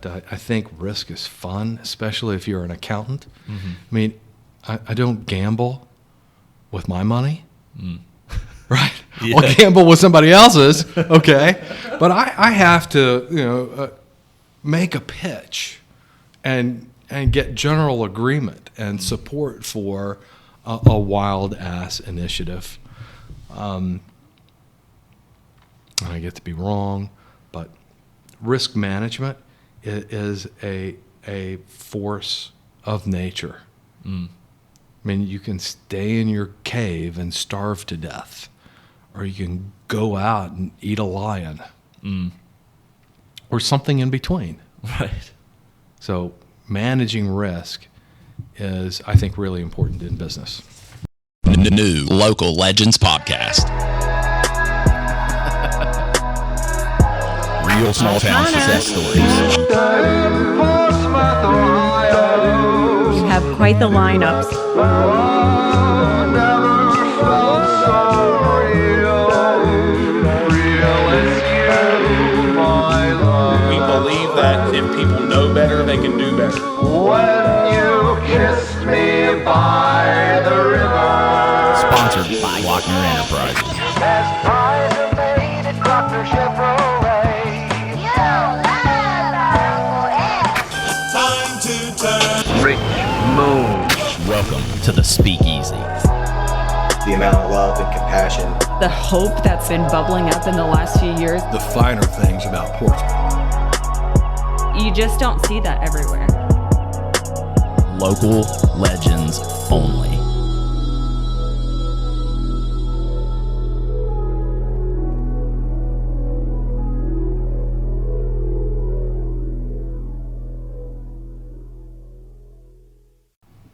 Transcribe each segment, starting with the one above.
Brent. I think risk is fun, especially if you're an accountant. Mm-hmm. I mean, I don't gamble with my money, right? Yeah. I'll gamble with somebody else's, okay? But I have to, make a pitch and get general agreement and support for a wild ass initiative. I get to be wrong, but risk management is a force of nature. I mean, you can stay in your cave and starve to death, or you can go out and eat a lion, or something in between. Right. So managing risk is, I think, really important in business. New Local Legends Podcast. Real small town success stories. You have quite the lineups. We believe that if people know better, they can do better. When you kissed me by the river. Sponsored by Glockner Enterprises. As pies are made at Glockner Chevrolet. Time to turn. Rich Moon. Welcome to the Speakeasy. The amount of love and compassion. The hope that's been bubbling up in the last few years. The finer things about Portsmouth. You just don't see that everywhere. Local legends only.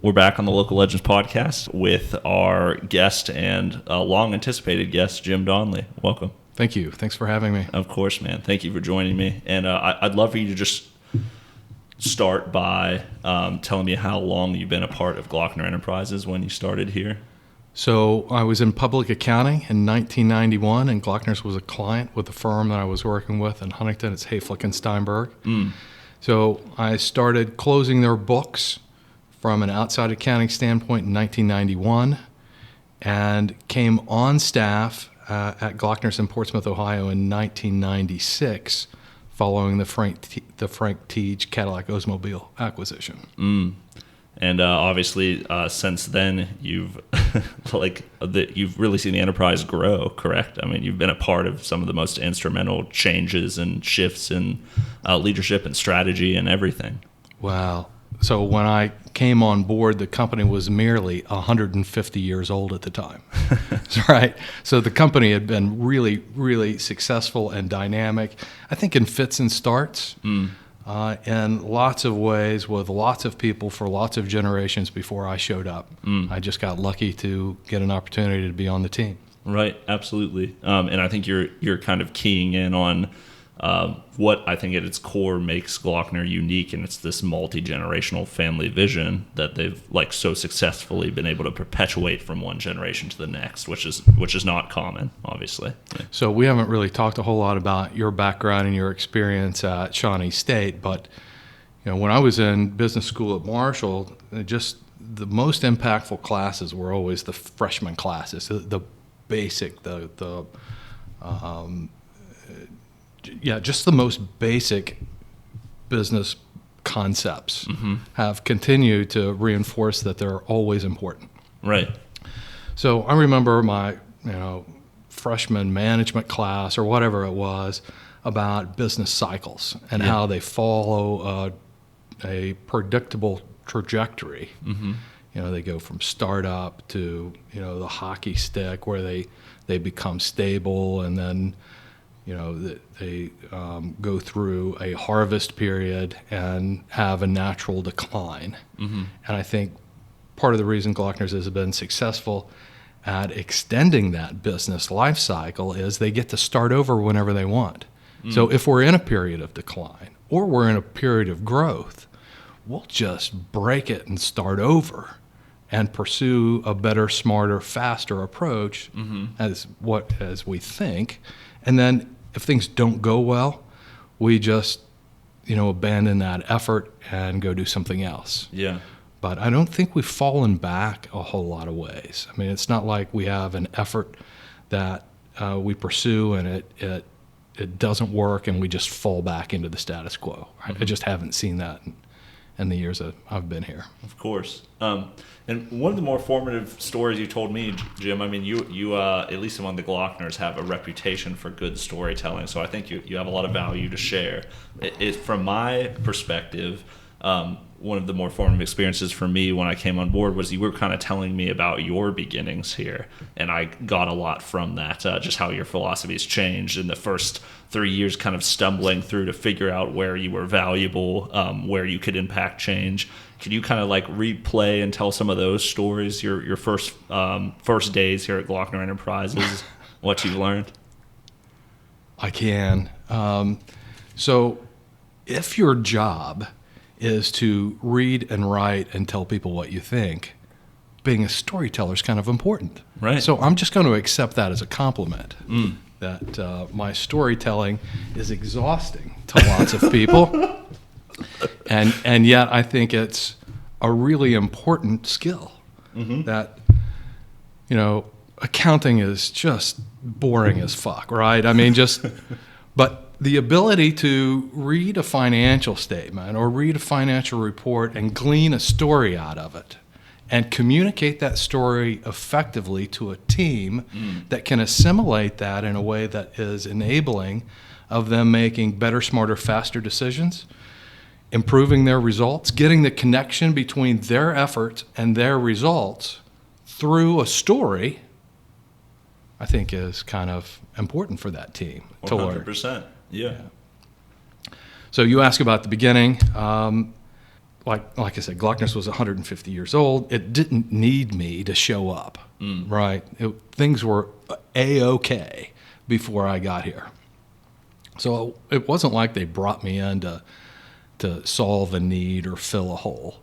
We're back on the Local Legends Podcast with our guest and long-anticipated guest, Jim Donnally. Welcome. Thank you. Thanks for having me. Of course, man. Thank you for joining me. And I'd love for you to just start by telling me how long you've been a part of Glockner Enterprises, when you started here. So I was in public accounting in 1991, and Glockner's was a client with the firm that I was working with in Huntington. It's Hayflick and Steinberg. So I started closing their books from an outside accounting standpoint in 1991, and came on staff at Glockner's in Portsmouth, Ohio in 1996, following the Frank Teej Cadillac Oldsmobile acquisition. And obviously, since then, you've you've really seen the enterprise grow. Correct? I mean, you've been a part of some of the most instrumental changes and shifts in leadership and strategy and everything. Wow. So when I came on board, the company was merely 150 years old at the time. Right. So the company had been really, really successful and dynamic, I think in fits and starts, in lots of ways, with lots of people for lots of generations before I showed up. I just got lucky to get an opportunity to be on the team. Right. Absolutely. And I think you're kind of keying in on what I think at its core makes Glockner unique, and it's this multi-generational family vision that they've so successfully been able to perpetuate from one generation to the next, which is not common, obviously. So we haven't really talked a whole lot about your background and your experience at Shawnee State, but when I was in business school at Marshall, just the most impactful classes were always the freshman classes, the basic, just the most basic business concepts have continued to reinforce that they're always important. Right. So I remember my, freshman management class or whatever it was about business cycles and how they follow a predictable trajectory. They go from startup to, the hockey stick where they become stable, and then they go through a harvest period and have a natural decline. And I think part of the reason Glockner's has been successful at extending that business life cycle is they get to start over whenever they want. So if we're in a period of decline or we're in a period of growth, we'll just break it and start over and pursue a better, smarter, faster approach as we think. And then if things don't go well, we just abandon that effort and go do something else. Yeah. But I don't think we've fallen back a whole lot of ways. I mean, it's not like we have an effort that we pursue and it doesn't work and we just fall back into the status quo. I just haven't seen that in the years that I've been here. Of course. And one of the more formative stories you told me, Jim, I mean, you at least among the Glockners, have a reputation for good storytelling. So I think you have a lot of value to share. From my perspective, one of the more formative experiences for me when I came on board was you were kind of telling me about your beginnings here. And I got a lot from that, just how your philosophy's changed in the first 3 years, kind of stumbling through to figure out where you were valuable, where you could impact change. Could you kind of like replay and tell some of those stories, your first days here at Glockner Enterprises, what you learned? I can. So if your job is to read and write and tell people what you think, being a storyteller is kind of important. Right. So I'm just going to accept that as a compliment, that my storytelling is exhausting to lots of people. And yet I think it's a really important skill that, accounting is just boring as fuck, right? I mean, but the ability to read a financial statement or read a financial report and glean a story out of it and communicate that story effectively to a team that can assimilate that in a way that is enabling of them making better, smarter, faster decisions, improving their results, getting the connection between their efforts and their results through a story, I think is kind of important for that team to learn. 100%. Yeah. So you ask about the beginning. Like I said, Glockner's was 150 years old. It didn't need me to show up, right? Things were A-okay before I got here. So it wasn't like they brought me in to solve a need or fill a hole.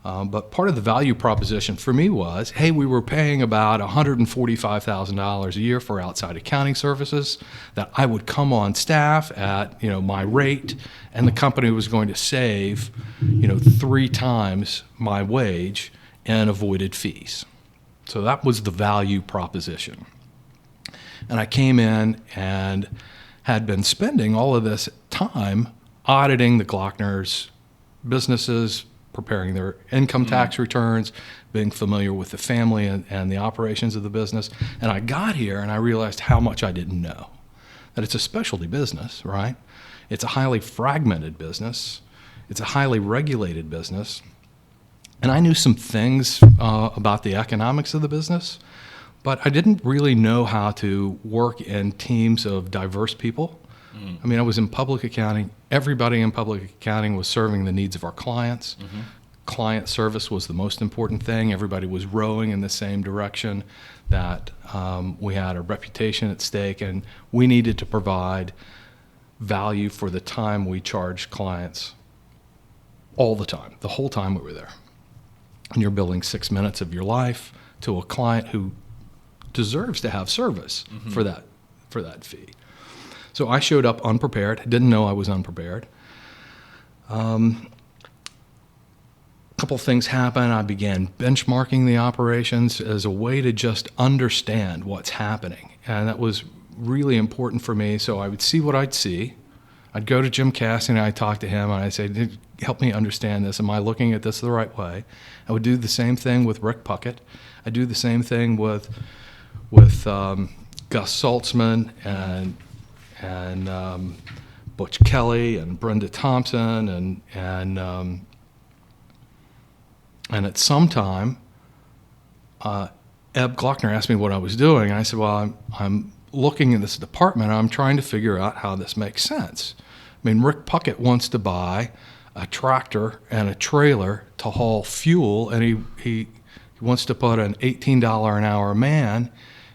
But part of the value proposition for me was, hey, we were paying about $145,000 a year for outside accounting services, that I would come on staff at, my rate, and the company was going to save, 3 times my wage in avoided fees. So that was the value proposition. And I came in and had been spending all of this time auditing the Glockner's businesses, preparing their income tax returns, being familiar with the family and the operations of the business. And I got here and I realized how much I didn't know. That it's a specialty business, right? It's a highly fragmented business. It's a highly regulated business. And I knew some things about the economics of the business, but I didn't really know how to work in teams of diverse people. I mean, I was in public accounting. Everybody in public accounting was serving the needs of our clients. Client service was the most important thing. Everybody was rowing in the same direction, that we had a reputation at stake, and we needed to provide value for the time we charged clients all the time, the whole time we were there. And you're billing 6 minutes of your life to a client who deserves to have service for that fee. So I showed up unprepared, didn't know I was unprepared. A couple things happened. I began benchmarking the operations as a way to just understand what's happening. And that was really important for me. So I would see what I'd see. I'd go to Jim Cassidy and I'd talk to him and I'd say, help me understand this. Am I looking at this the right way? I would do the same thing with Rick Puckett. I'd do the same thing with Gus Saltzman and Butch Kelly and Brenda Thompson and at some time, Eb Glockner asked me what I was doing, and I said, well, I'm looking in this department, and I'm trying to figure out how this makes sense. I mean, Rick Puckett wants to buy a tractor and a trailer to haul fuel, and he wants to put an $18 an hour man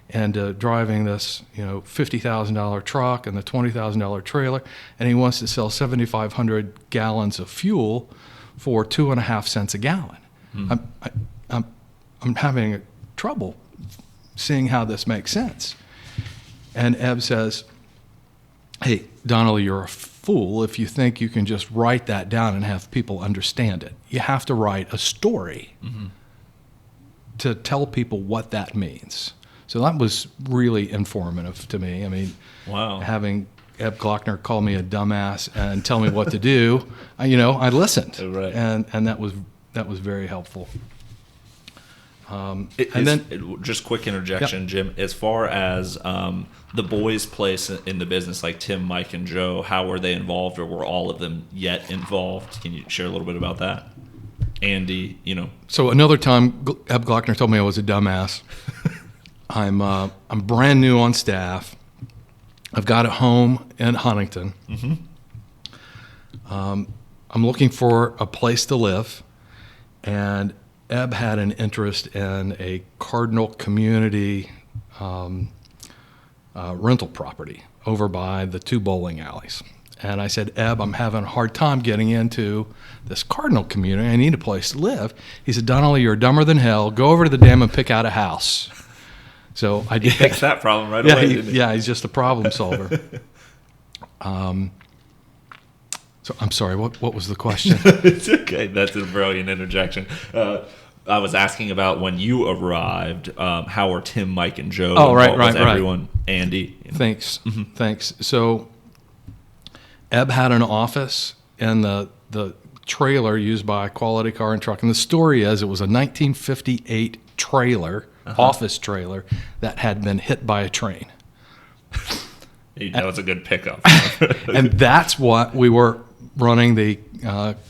and driving this, $50,000 truck and the $20,000 trailer, and he wants to sell 7,500 gallons of fuel for 2.5 cents a gallon. I'm having trouble seeing how this makes sense. And Eb says, hey, Donnally, you're a fool if you think you can just write that down and have people understand it. You have to write a story to tell people what that means. So that was really informative to me. I mean, Wow. having Eb Glockner call me a dumbass and tell me what to do, I listened, Right. and that was very helpful. Just quick interjection, Jim. As far as the boys' place in the business, like Tim, Mike, and Joe, how were they involved, or were all of them yet involved? Can you share a little bit about that? Andy, So another time, Eb Glockner told me I was a dumbass. I'm brand new on staff. I've got a home in Huntington. I'm looking for a place to live, and Eb had an interest in a Cardinal community rental property over by the 2 bowling alleys. And I said, Eb, I'm having a hard time getting into this Cardinal community. I need a place to live. He said, Donnally, you're dumber than hell. Go over to the dam and pick out a house. So I did. he fixed that problem right away, didn't he? Yeah, he's just a problem solver. So I'm sorry, what was the question? It's okay. That's a brilliant interjection. I was asking about when you arrived, how were Tim, Mike, and Joe? Oh, right, was right. everyone, Andy? Thanks. So Eb had an office in the trailer used by Quality Car and Truck. And the story is it was a 1958 trailer, office trailer, that had been hit by a train. That was a good pickup. And that's what we were running the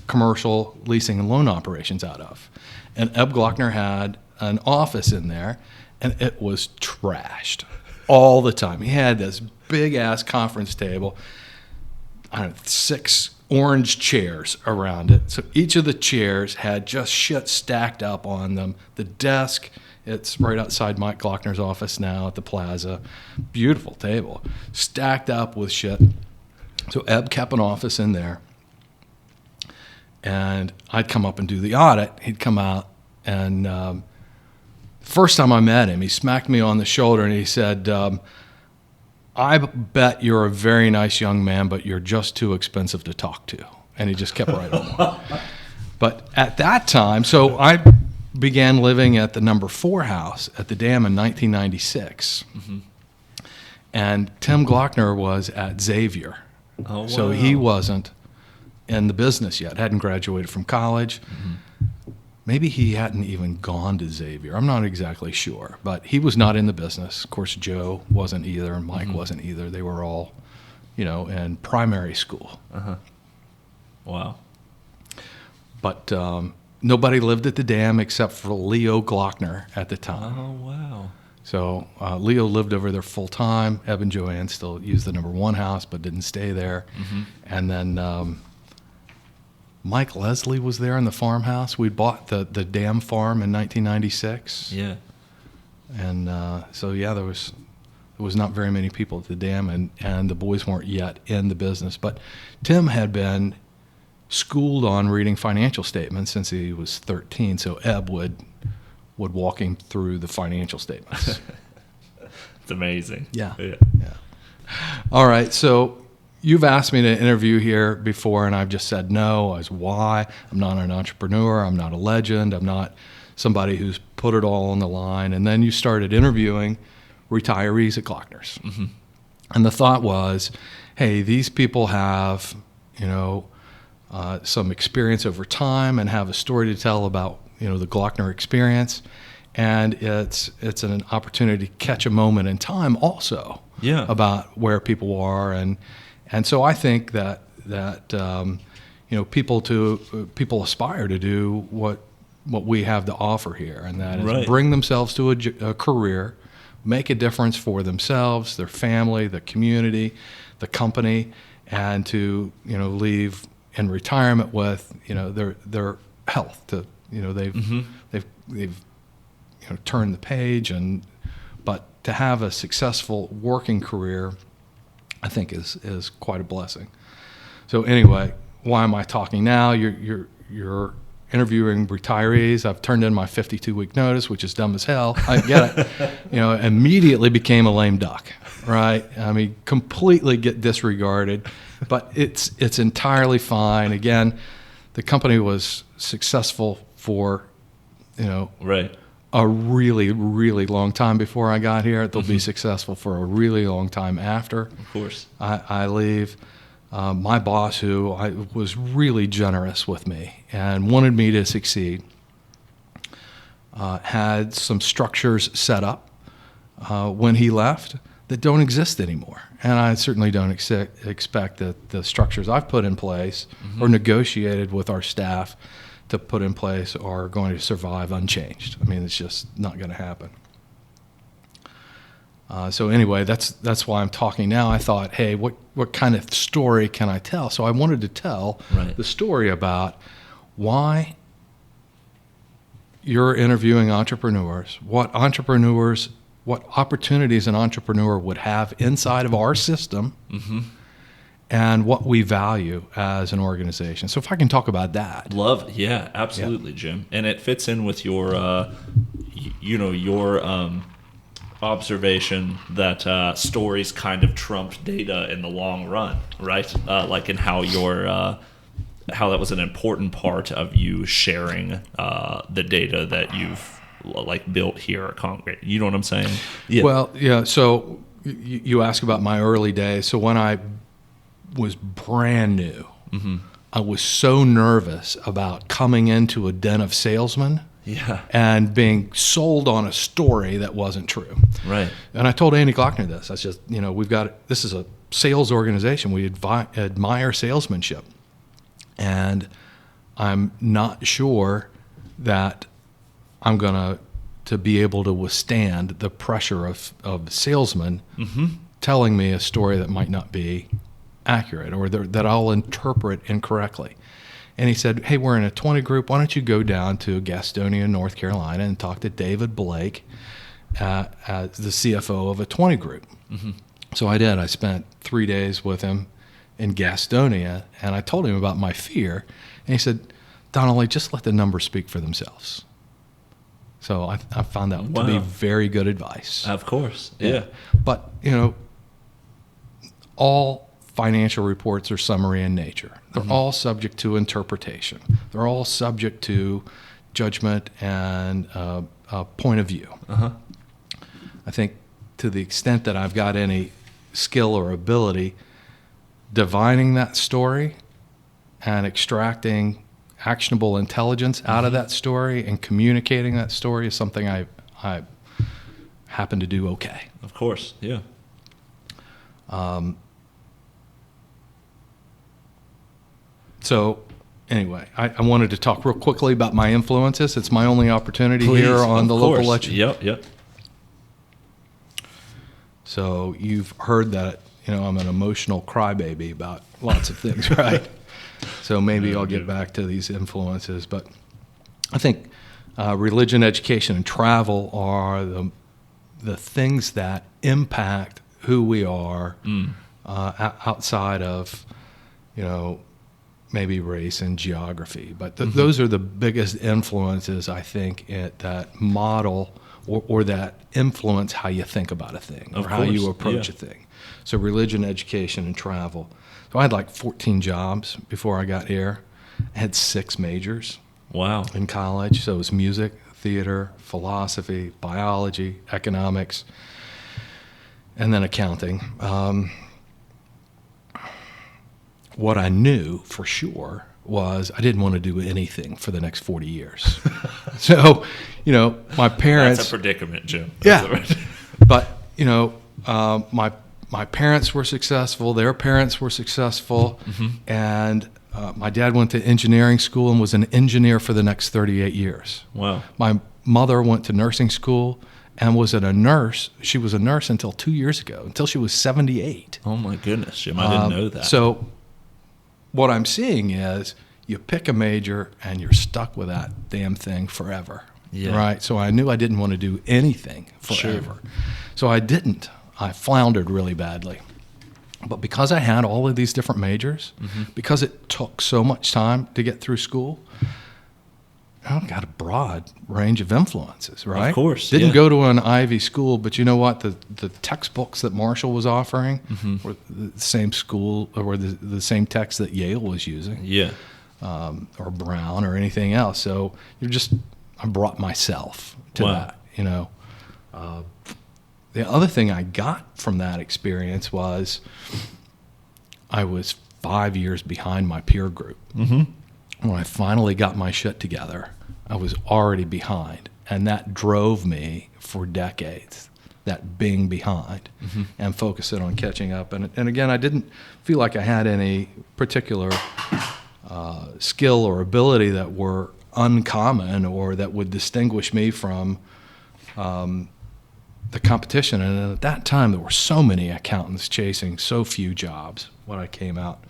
commercial leasing and loan operations out of. And Eb Glockner had an office in there, and it was trashed all the time. He had this big-ass conference table, 6 orange chairs around it. So each of the chairs had just shit stacked up on them. The desk, it's right outside Mike Glockner's office now at the plaza. Beautiful table, stacked up with shit. So Eb kept an office in there. And I'd come up and do the audit. He'd come out, and first time I met him, he smacked me on the shoulder and he said, I bet you're a very nice young man, but you're just too expensive to talk to. And he just kept right on. But at that time, so I began living at the number 4 house at the dam in 1996. And Tim Glockner was at Xavier. Oh, wow. So he wasn't in the business yet, hadn't graduated from college. Maybe he hadn't even gone to Xavier. I'm not exactly sure, but he was not in the business. Of course, Joe wasn't either, and Mike wasn't either. They were all, in primary school. Wow. But nobody lived at the dam except for Leo Glockner at the time. Oh, wow. So Leo lived over there full time. Eb and Joanne still used the number 1 house, but didn't stay there. And then Mike Leslie was there in the farmhouse. We bought the dam farm in 1996. Yeah. And so there was not very many people at the dam, and the boys weren't yet in the business. But Tim had been schooled on reading financial statements since he was 13. So Eb would walk him through the financial statements. It's amazing. Yeah. All right. So you've asked me to interview here before, and I've just said no. As why? I'm not an entrepreneur. I'm not a legend. I'm not somebody who's put it all on the line. And then you started interviewing retirees at Glockner's. And the thought was, hey, these people have, some experience over time and have a story to tell about, the Glockner experience. And it's an opportunity to catch a moment in time also about where people are. And so I think that people aspire to do what we have to offer here, and that is bring themselves to a career, make a difference for themselves, their family, the community, the company, and to leave in retirement with their health. They've turned the page, but to have a successful working career, I think is quite a blessing. So anyway, why am I talking now? You're interviewing retirees. I've turned in my 52-week notice, which is dumb as hell. I get it. Immediately became a lame duck, right? I mean, completely get disregarded, but it's entirely fine. Again, the company was successful for, Right. a really, really long time before I got here. They'll be successful for a really long time after. Of course. I leave. My boss, who was really generous with me and wanted me to succeed, had some structures set up when he left that don't exist anymore. And I certainly don't expect that the structures I've put in place or negotiated with our staff to put in place are going to survive unchanged. I mean, it's just not going to happen. So anyway, that's why I'm talking now. I thought, hey, what kind of story can I tell? So I wanted to tell the story about why you're interviewing entrepreneurs, what opportunities an entrepreneur would have inside of our system, and what we value as an organization. So if I can talk about that. Yeah, absolutely, Jim. And it fits in with your, your observation that stories kind of trump data in the long run, right? Like in how how that was an important part of you sharing the data that you've built here at Concrete. You know what I'm saying? Yeah. Well, yeah. So you ask about my early days. So when I was brand new, I was so nervous about coming into a den of salesmen and being sold on a story that wasn't true. Right. And I told Andy Glockner this. I said, this is a sales organization. We admire salesmanship. And I'm not sure that I'm going to be able to withstand the pressure of salesmen telling me a story that might not be accurate or that I'll interpret incorrectly. And he said, hey, we're in a 20 group. Why don't you go down to Gastonia, North Carolina, and talk to David Blake, the CFO of a 20 group. So I did. I spent 3 days with him in Gastonia, and I told him about my fear. And he said, Donnally, just let the numbers speak for themselves. So I found that to be very good advice. Of course, yeah. But, all financial reports are summary in nature. They're all subject to interpretation. They're all subject to judgment and point of view. I think to the extent that I've got any skill or ability divining that story and extracting actionable intelligence out of that story and communicating that story is something I happen to do okay. Of course, yeah. So anyway, I wanted to talk real quickly about my influences. It's my only opportunity here on the local legend. Yep. So you've heard that, I'm an emotional crybaby about lots of things, right? So maybe I'll get back to these influences. But I think religion, education, and travel are the things that impact who we are outside of, maybe race and geography. But those are the biggest influences, I think, that model or that influence how you think about a thing or how you approach a thing. So religion, education, and travel. So I had 14 jobs before I got here. I had 6 majors. Wow. In college. So it was music, theater, philosophy, biology, economics, and then accounting. What I knew for sure was I didn't want to do anything for the next 40 years. So, my parents... That's a predicament, Jim. But, my parents were successful. Their parents were successful. And my dad went to engineering school and was an engineer for the next 38 years. Wow. My mother went to nursing school and was a nurse. She was a nurse until 2 years ago, until she was 78. Oh, my goodness, Jim. I didn't know that. So what I'm seeing is you pick a major and you're stuck with that damn thing forever. Yeah. Right? So I knew I didn't want to do anything forever. Sure. So I didn't. I floundered really badly. But because I had all of these different majors, because it took so much time to get through school, got a broad range of influences, right? Of course, Didn't yeah. go to an Ivy school, but you know what? The textbooks that Marshall was offering were the same school, or the same text that Yale was using, Yeah. or Brown or anything else. So I brought myself to Wow. that, you know. The other thing I got from that experience was I was 5 years behind my peer group. When I finally got my shit together, I was already behind, and that drove me for decades, that being behind and focusing on catching up. And again, I didn't feel like I had any particular skill or ability that were uncommon or that would distinguish me from the competition. And at that time, there were so many accountants chasing so few jobs when I came out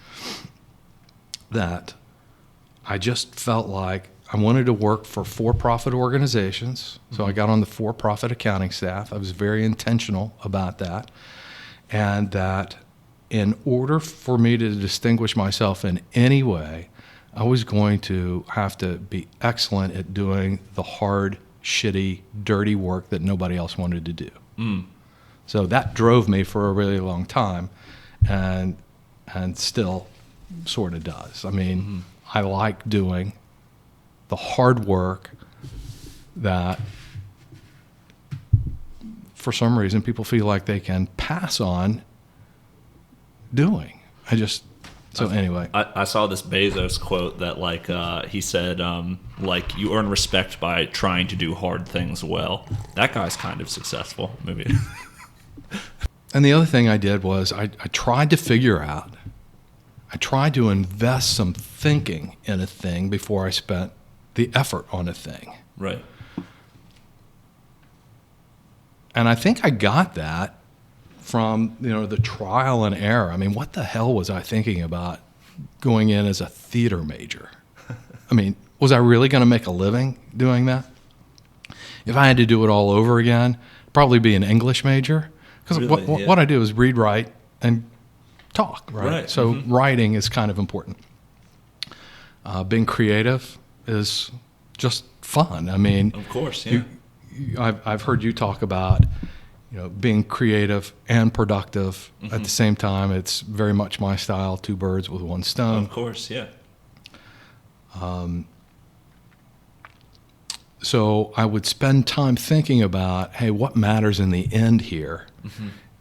that I just felt like I wanted to work for for-profit organizations. So I got on the for-profit accounting staff. I was very intentional about that. And that in order for me to distinguish myself in any way, I was going to have to be excellent at doing the hard, shitty, dirty work that nobody else wanted to do. So that drove me for a really long time, and still sort of does. I mean, I like doing the hard work that for some reason people feel like they can pass on doing. Anyway. I saw this Bezos quote that he said like you earn respect by trying to do hard things well. That guy's kind of successful, maybe. And the other thing I did was I tried to figure out, I tried to invest some thinking in a thing before I spent the effort on a thing. Right. And I think I got that from, the trial and error. I mean, what the hell was I thinking about going in as a theater major? I mean, was I really going to make a living doing that? If I had to do it all over again, probably be an English major. Because Really? what I do is read, write, and talk, right? Right. So writing is kind of important. Being creative is just fun. I mean, Of course, yeah. I've heard you talk about, being creative and productive at the same time. It's very much my style, two birds with one stone. Of course, yeah. So I would spend time thinking about, hey, what matters in the end here?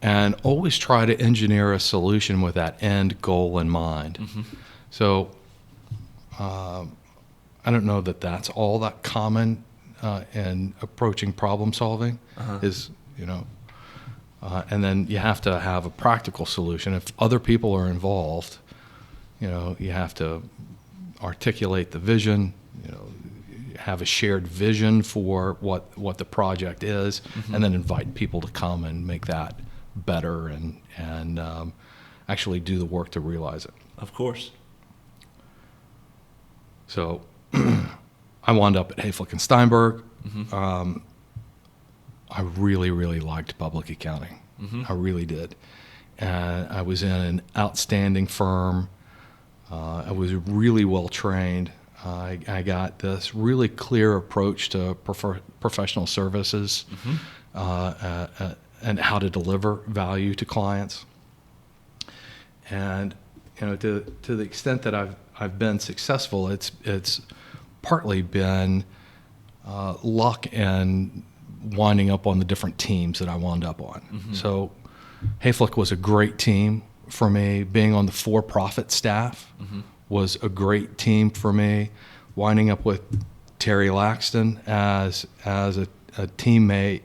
And always try to engineer a solution with that end goal in mind. So I don't know that that's all that common in approaching problem solving is, and then you have to have a practical solution. If other people are involved, you have to articulate the vision, have a shared vision for what the project is, and then invite people to come and make that better and actually do the work to realize it. Of course. So I wound up at Hayflick and Steinberg. I really, really liked public accounting. I really did. And I was in an outstanding firm. I was really well trained. I got this really clear approach to professional services and how to deliver value to clients. And to the extent that I've been successful, it's partly been luck and winding up on the different teams that I wound up on. So Hayflick was a great team for me. Being on the for-profit staff was a great team for me. Winding up with Terry Laxton as a teammate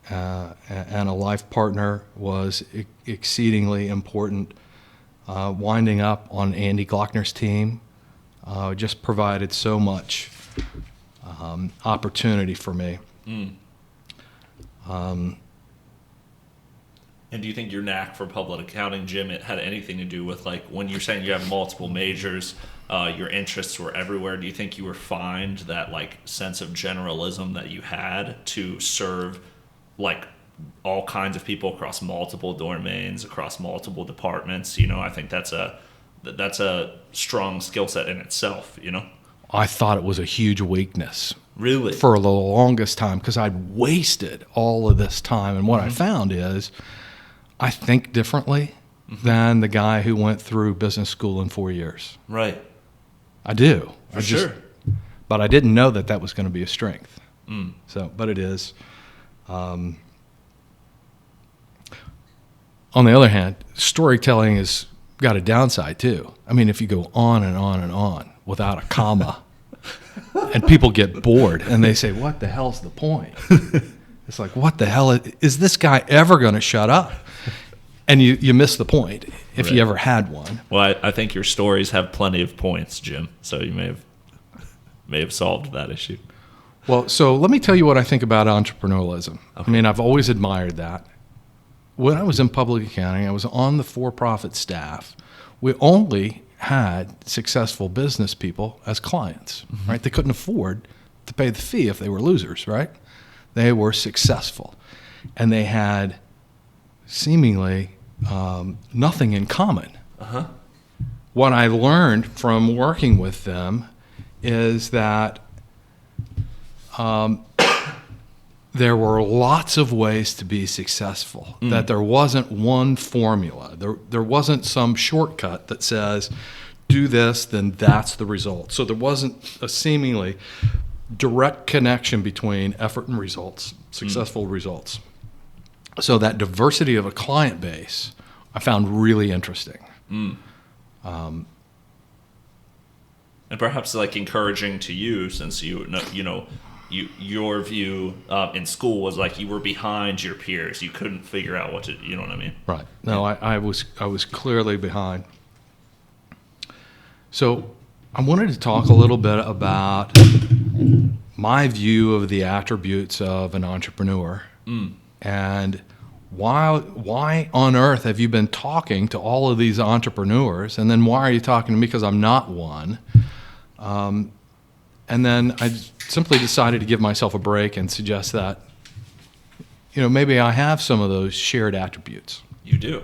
and a life partner was exceedingly important. Winding up on Andy Glockner's team just provided so much opportunity for me. And do you think your knack for public accounting, Jim, it had anything to do with, when you're saying you have multiple majors, your interests were everywhere? Do you think you refined that, sense of generalism that you had to serve, all kinds of people across multiple domains, across multiple departments? I think that's a strong skill set in itself, I thought it was a huge weakness. Really? For the longest time, because I'd wasted all of this time. And what I found is I think differently than the guy who went through business school in 4 years. Right. I do. For sure. But I didn't know that was going to be a strength. So, but it is. On the other hand, storytelling has got a downside too. I mean, if you go on and on and on without a comma, and people get bored and they say, "What the hell's the point?" It's like, what the hell is this guy ever going to shut up? And you miss the point if you ever had one. Well, I think your stories have plenty of points, Jim. So you may have solved that issue. Well, so let me tell you what I think about entrepreneurialism. Okay. I mean, I've always admired that. When I was in public accounting, I was on the for-profit staff. We only had successful business people as clients, right? They couldn't afford to pay the fee if they were losers, right? They were successful, and they had seemingly nothing in common. What I learned from working with them is that there were lots of ways to be successful, that there wasn't one formula. There wasn't some shortcut that says, do this, then that's the result. So there wasn't a seemingly direct connection between effort and results, successful results. So that diversity of a client base I found really interesting. And perhaps like encouraging to you, since your view in school was like you were behind your peers. You couldn't figure out what to, you know what I mean? Right. No, I was clearly behind. So I wanted to talk a little bit about my view of the attributes of an entrepreneur, and why on earth have you been talking to all of these entrepreneurs, and then why are you talking to me because I'm not one? And then I simply decided to give myself a break and suggest that, maybe I have some of those shared attributes. You do.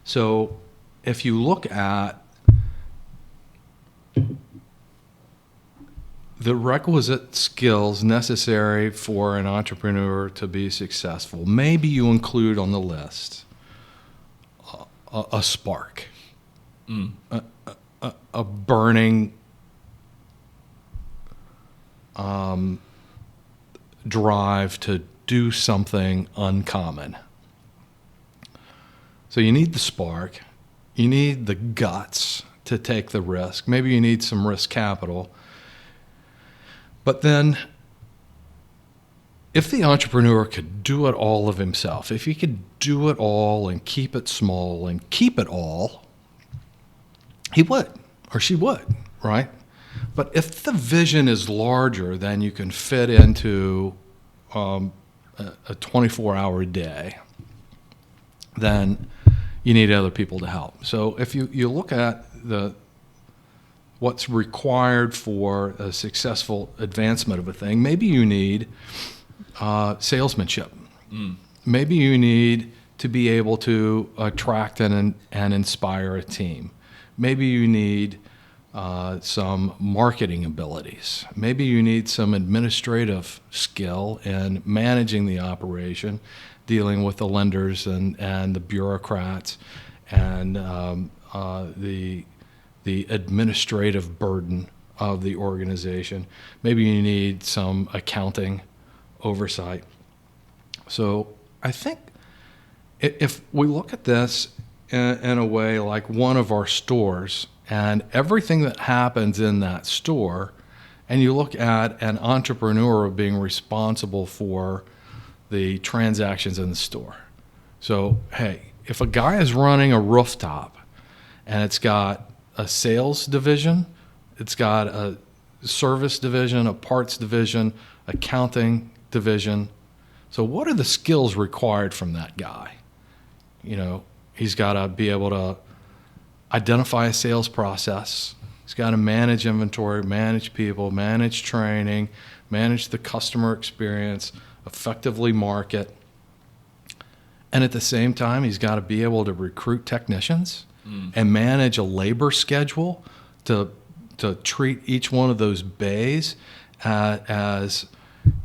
So if you look at the requisite skills necessary for an entrepreneur to be successful, maybe you include on the list a spark, a burning drive to do something uncommon. So you need the spark, you need the guts to take the risk, maybe you need some risk capital. But then if the entrepreneur could do it all of himself, if he could do it all and keep it small and keep it all, he would, or she would, right? But if the vision is larger than you can fit into a 24-hour day, then you need other people to help. So if you look at what's required for a successful advancement of a thing, maybe you need salesmanship. Maybe you need to be able to attract and inspire a team. Maybe you need some marketing abilities. Maybe you need some administrative skill in managing the operation, dealing with the lenders and the bureaucrats and the administrative burden of the organization. Maybe you need some accounting oversight. So I think if we look at this in a way like one of our stores and everything that happens in that store, and you look at an entrepreneur being responsible for the transactions in the store. So, hey, if a guy is running a rooftop and it's got a sales division, it's got a service division, a parts division, accounting division. So what are the skills required from that guy? He's got to be able to identify a sales process. He's got to manage inventory, manage people, manage training, manage the customer experience, effectively market. And at the same time, he's got to be able to recruit technicians and manage a labor schedule to treat each one of those bays as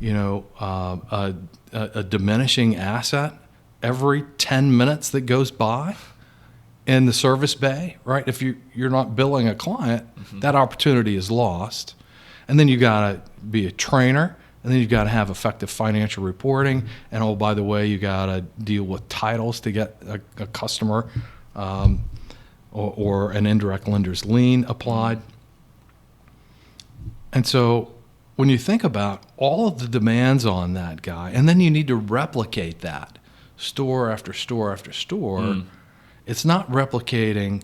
a diminishing asset every 10 minutes that goes by in the service bay, right? If you're not billing a client, that opportunity is lost. And then you got to be a trainer, and then you got to have effective financial reporting. And oh, by the way, you got to deal with titles to get a customer or an indirect lender's lien applied. And so when you think about all of the demands on that guy, and then you need to replicate that store after store after store, it's not replicating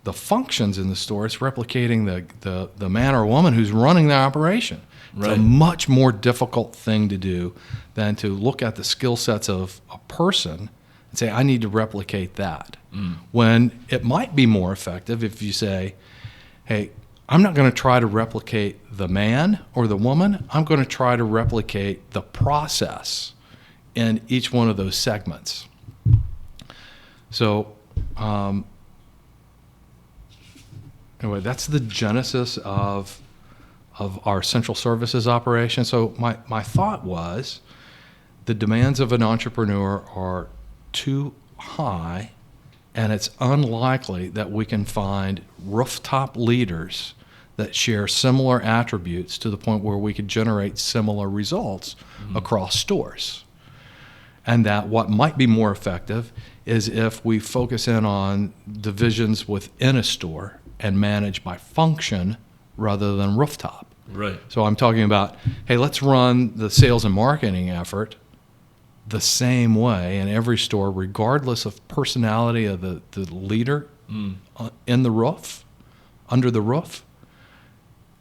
the functions in the store, it's replicating the man or woman who's running the operation. It's a much more difficult thing to do than to look at the skill sets of a person and say, I need to replicate that. When it might be more effective if you say, hey, I'm not going to try to replicate the man or the woman. I'm going to try to replicate the process in each one of those segments. So anyway, that's the genesis of our central services operation. So my thought was the demands of an entrepreneur are too high, and it's unlikely that we can find rooftop leaders that share similar attributes to the point where we could generate similar results across stores. And that what might be more effective is if we focus in on divisions within a store and manage by function rather than rooftop. Right. So I'm talking about, hey, let's run the sales and marketing effort the same way in every store, regardless of personality of the leader in the roof, under the roof,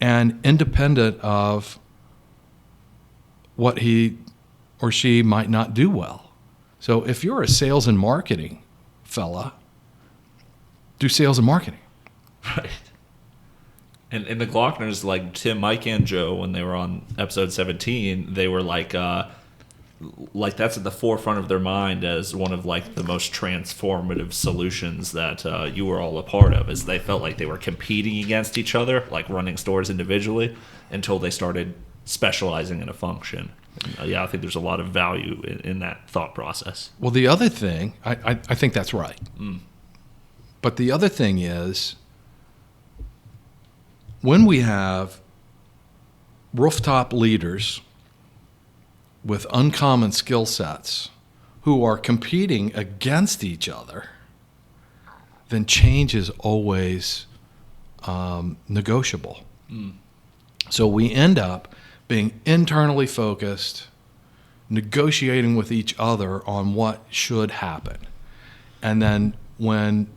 and independent of what he or she might not do well. So if you're a sales and marketing fella, do sales and marketing. Right. And the Glockners, like Tim, Mike, and Joe, when they were on episode 17, they were like that's at the forefront of their mind as one of like the most transformative solutions that you were all a part of, is they felt like they were competing against each other, like running stores individually, until they started specializing in a function. Yeah, I think there's a lot of value in that thought process. Well, the other thing, I think that's right. But the other thing is, when we have rooftop leaders with uncommon skill sets who are competing against each other, then change is always negotiable. So we end up being internally focused, negotiating with each other on what should happen. And then when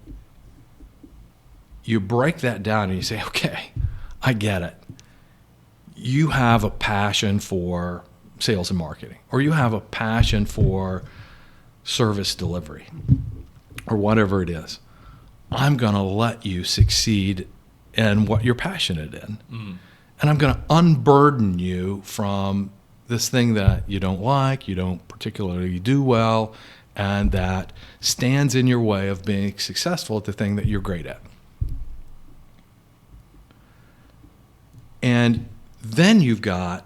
you break that down and you say, okay, I get it. You have a passion for sales and marketing, or you have a passion for service delivery, or whatever it is. I'm going to let you succeed in what you're passionate in. And I'm going to unburden you from this thing that you don't like, you don't particularly do well, and that stands in your way of being successful at the thing that you're great at. And then you've got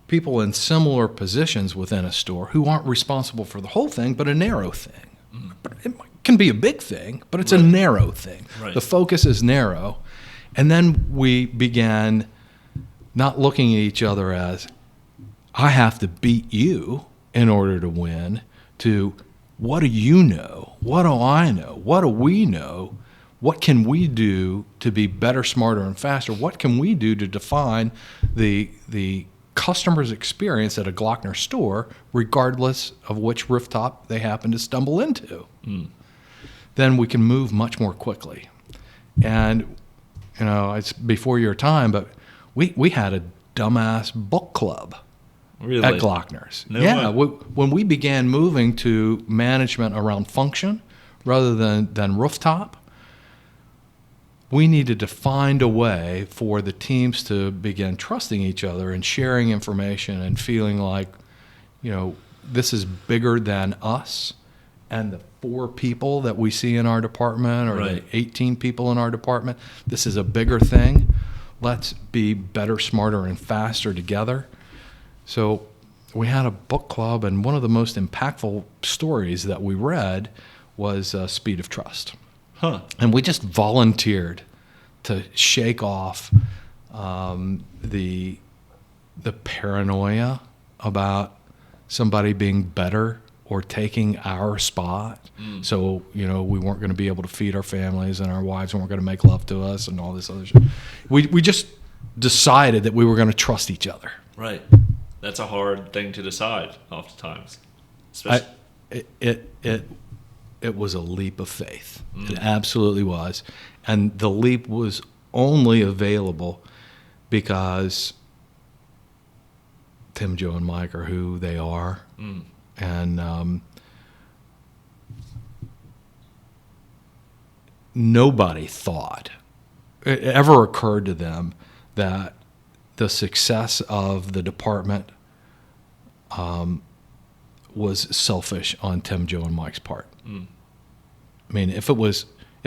people in similar positions within a store who aren't responsible for the whole thing, but a narrow thing. It can be a big thing, but it's a narrow thing. The focus is narrow. And then we began not looking at each other as, I have to beat you in order to win, to what do you know? What do I know? What do we know? What can we do to be better, smarter, and faster? What can we do to define the customer's experience at a Glockner store, regardless of which rooftop they happen to stumble into? Then we can move much more quickly. And, you know, it's before your time, but we had a dumbass book club at Glockner's. When we began moving to management around function rather than rooftop, we needed to find a way for the teams to begin trusting each other and sharing information and feeling like, you know, this is bigger than us, and the 4 people that we see in our department or Right. the 18 people in our department. This is a bigger thing. Let's be better, smarter, and faster together. So we had a book club, and one of the most impactful stories that we read was Speed of Trust. Huh. And we just volunteered to shake off the paranoia about somebody being better or taking our spot. So, we weren't going to be able to feed our families, and our wives weren't going to make love to us, and all this other shit. We just decided that we were going to trust each other. Right. That's a hard thing to decide oftentimes. It was a leap of faith. It absolutely was. And the leap was only available because Tim, Joe, and Mike are who they are. And nobody thought it ever occurred to them that the success of the department was selfish on Tim, Joe, and Mike's part. I mean, if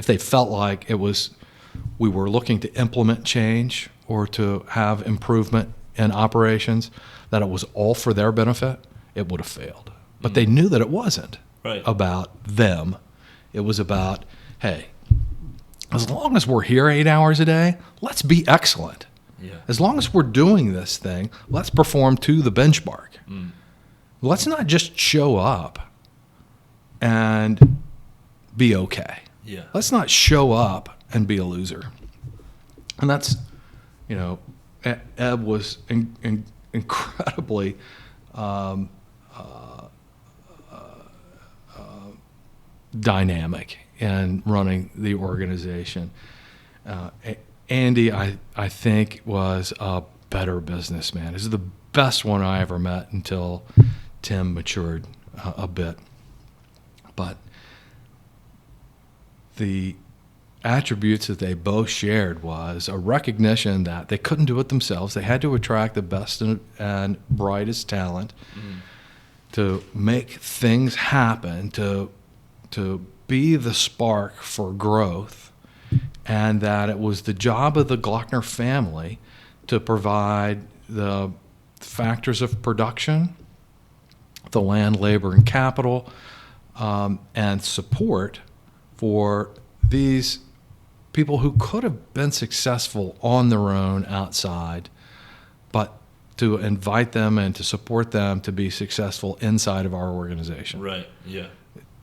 they felt like we were looking to implement change or to have improvement in operations, that it was all for their benefit, it would have failed. But they knew that it wasn't about them. It was about, hey, as long as we're here 8 hours a day, let's be excellent. Yeah. As long as we're doing this thing, let's perform to the benchmark. Let's not just show up and be okay. Yeah. Let's not show up and be a loser. And that's, Eb was incredibly dynamic in running the organization. Andy, I think, was a better businessman. This is the best one I ever met until Tim matured a bit. But the attributes that they both shared was a recognition that they couldn't do it themselves. They had to attract the best and brightest talent to make things happen, to be the spark for growth, and that it was the job of the Glockner family to provide the factors of production, the land, labor, and capital, and support for these people who could have been successful on their own outside, but to invite them and to support them to be successful inside of our organization. Right, yeah.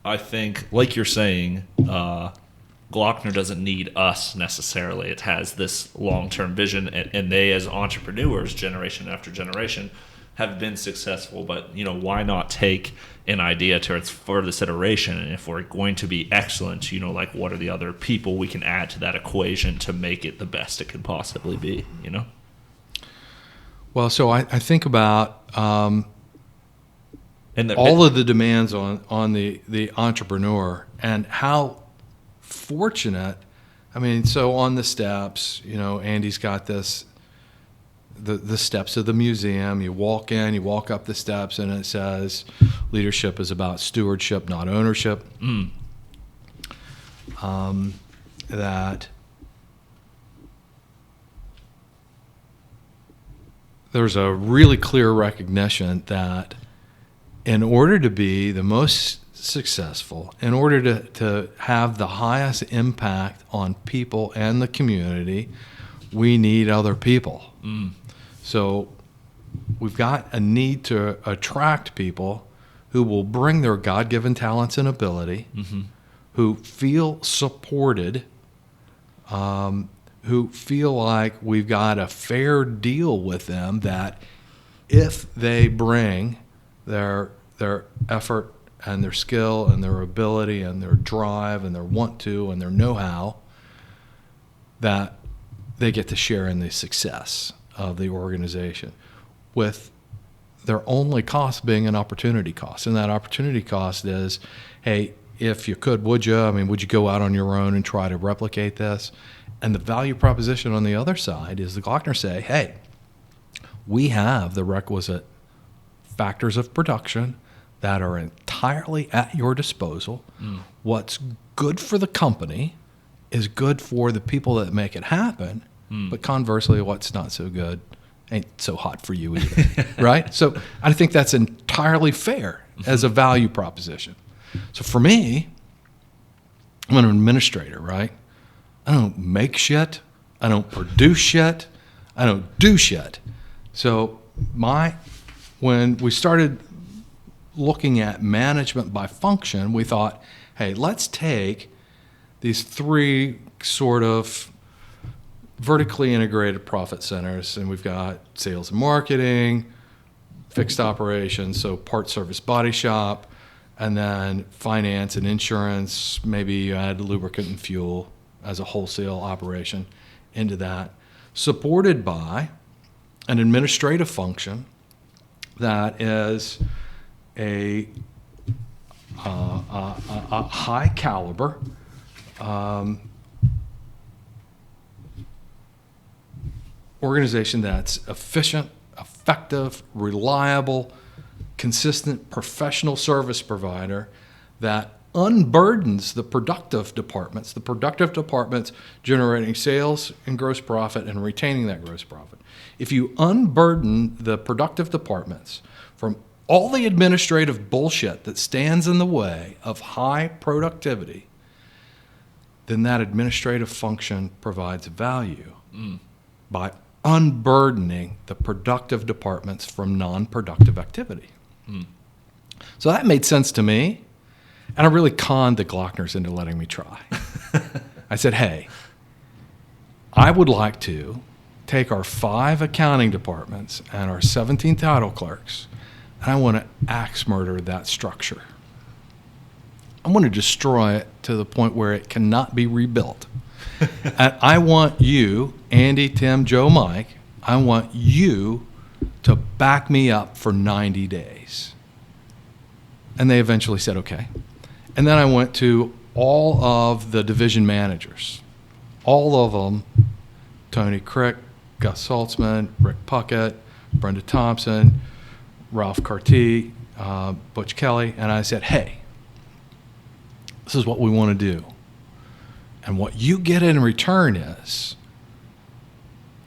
I think, like you're saying, Glockner doesn't need us necessarily. It has this long-term vision, and they, as entrepreneurs, generation after generation, have been successful. But why not take an idea to its furthest iteration? And if we're going to be excellent, what are the other people we can add to that equation to make it the best it could possibly be? Well, so I think about And all of the demands on the entrepreneur, and how fortunate. I mean, so on the steps, Andy's got this, the steps of the museum. You walk in, you walk up the steps, and it says, leadership is about stewardship, not ownership. That there's a really clear recognition that in order to be the most successful, in order to have the highest impact on people and the community, we need other people. So we've got a need to attract people who will bring their God-given talents and ability, who feel supported, who feel like we've got a fair deal with them, that if they bring their effort and their skill and their ability and their drive and their want to and their know-how, that they get to share in the success of the organization, with their only cost being an opportunity cost. And that opportunity cost is, hey, if you could, would you? I mean, would you go out on your own and try to replicate this? And the value proposition on the other side is the Glockner say, hey, we have the requisite factors of production, that are entirely at your disposal. What's good for the company is good for the people that make it happen, but conversely, what's not so good ain't so hot for you either, right? So I think that's entirely fair as a value proposition. So for me, I'm an administrator, right? I don't make shit. I don't produce shit. I don't do shit. So when we started looking at management by function, we thought, hey, let's take these three sort of vertically integrated profit centers, and we've got sales and marketing, fixed operations, so part service body shop, and then finance and insurance. Maybe you add lubricant and fuel as a wholesale operation into that, supported by an administrative function that is a high caliber organization that's efficient, effective, reliable, consistent professional service provider that unburdens the productive departments generating sales and gross profit and retaining that gross profit. If you unburden the productive departments from all the administrative bullshit that stands in the way of high productivity, then that administrative function provides value by unburdening the productive departments from non-productive activity. So that made sense to me, and I really conned the Glockners into letting me try. I said, hey, I would like to take our 5 accounting departments and our 17 title clerks, and I want to axe murder that structure. I want to destroy it to the point where it cannot be rebuilt. And I want you, Andy, Tim, Joe, Mike, I want you to back me up for 90 days. And they eventually said, okay. And then I went to all of the division managers, all of them, Tony Crick, Gus Saltzman, Rick Puckett, Brenda Thompson, Ralph Carty, Butch Kelly, and I said, hey, this is what we want to do. And what you get in return is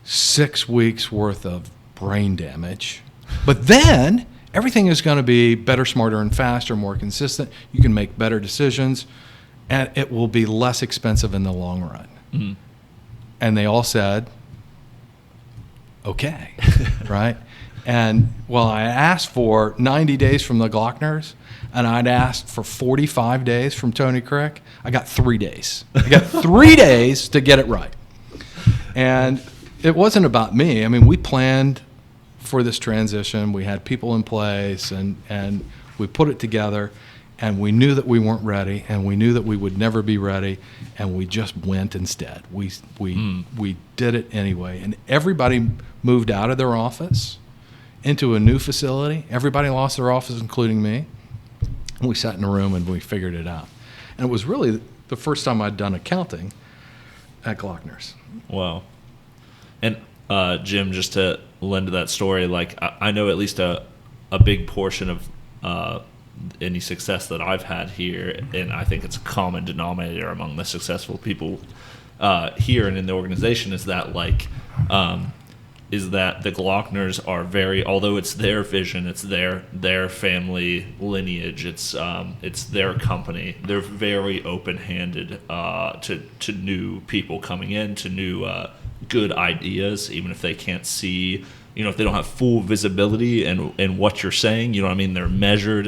6 weeks worth of brain damage. But then everything is going to be better, smarter, and faster, more consistent. You can make better decisions, and it will be less expensive in the long run. And they all said, okay, right? And well, I asked for 90 days from the Glockners, and I'd asked for 45 days from Tony Crick. I got 3 days. I got 3 days to get it right. And it wasn't about me. I mean, we planned for this transition. We had people in place, and we put it together, and we knew that we weren't ready, and we knew that we would never be ready, and we just went instead. We did it anyway. And everybody moved out of their office into a new facility. Everybody lost their office, including me. And we sat in a room and we figured it out. And it was really the first time I'd done accounting at Glockner's. Wow. And Jim, just to lend to that story, like I know at least a big portion of any success that I've had here, and I think it's a common denominator among the successful people here and in the organization, is that the Glockners are very, although it's their vision, it's their family lineage, it's their company. They're very open-handed to new people coming in, to new good ideas, even if they can't see, if they don't have full visibility in what you're saying. You know what I mean? They're measured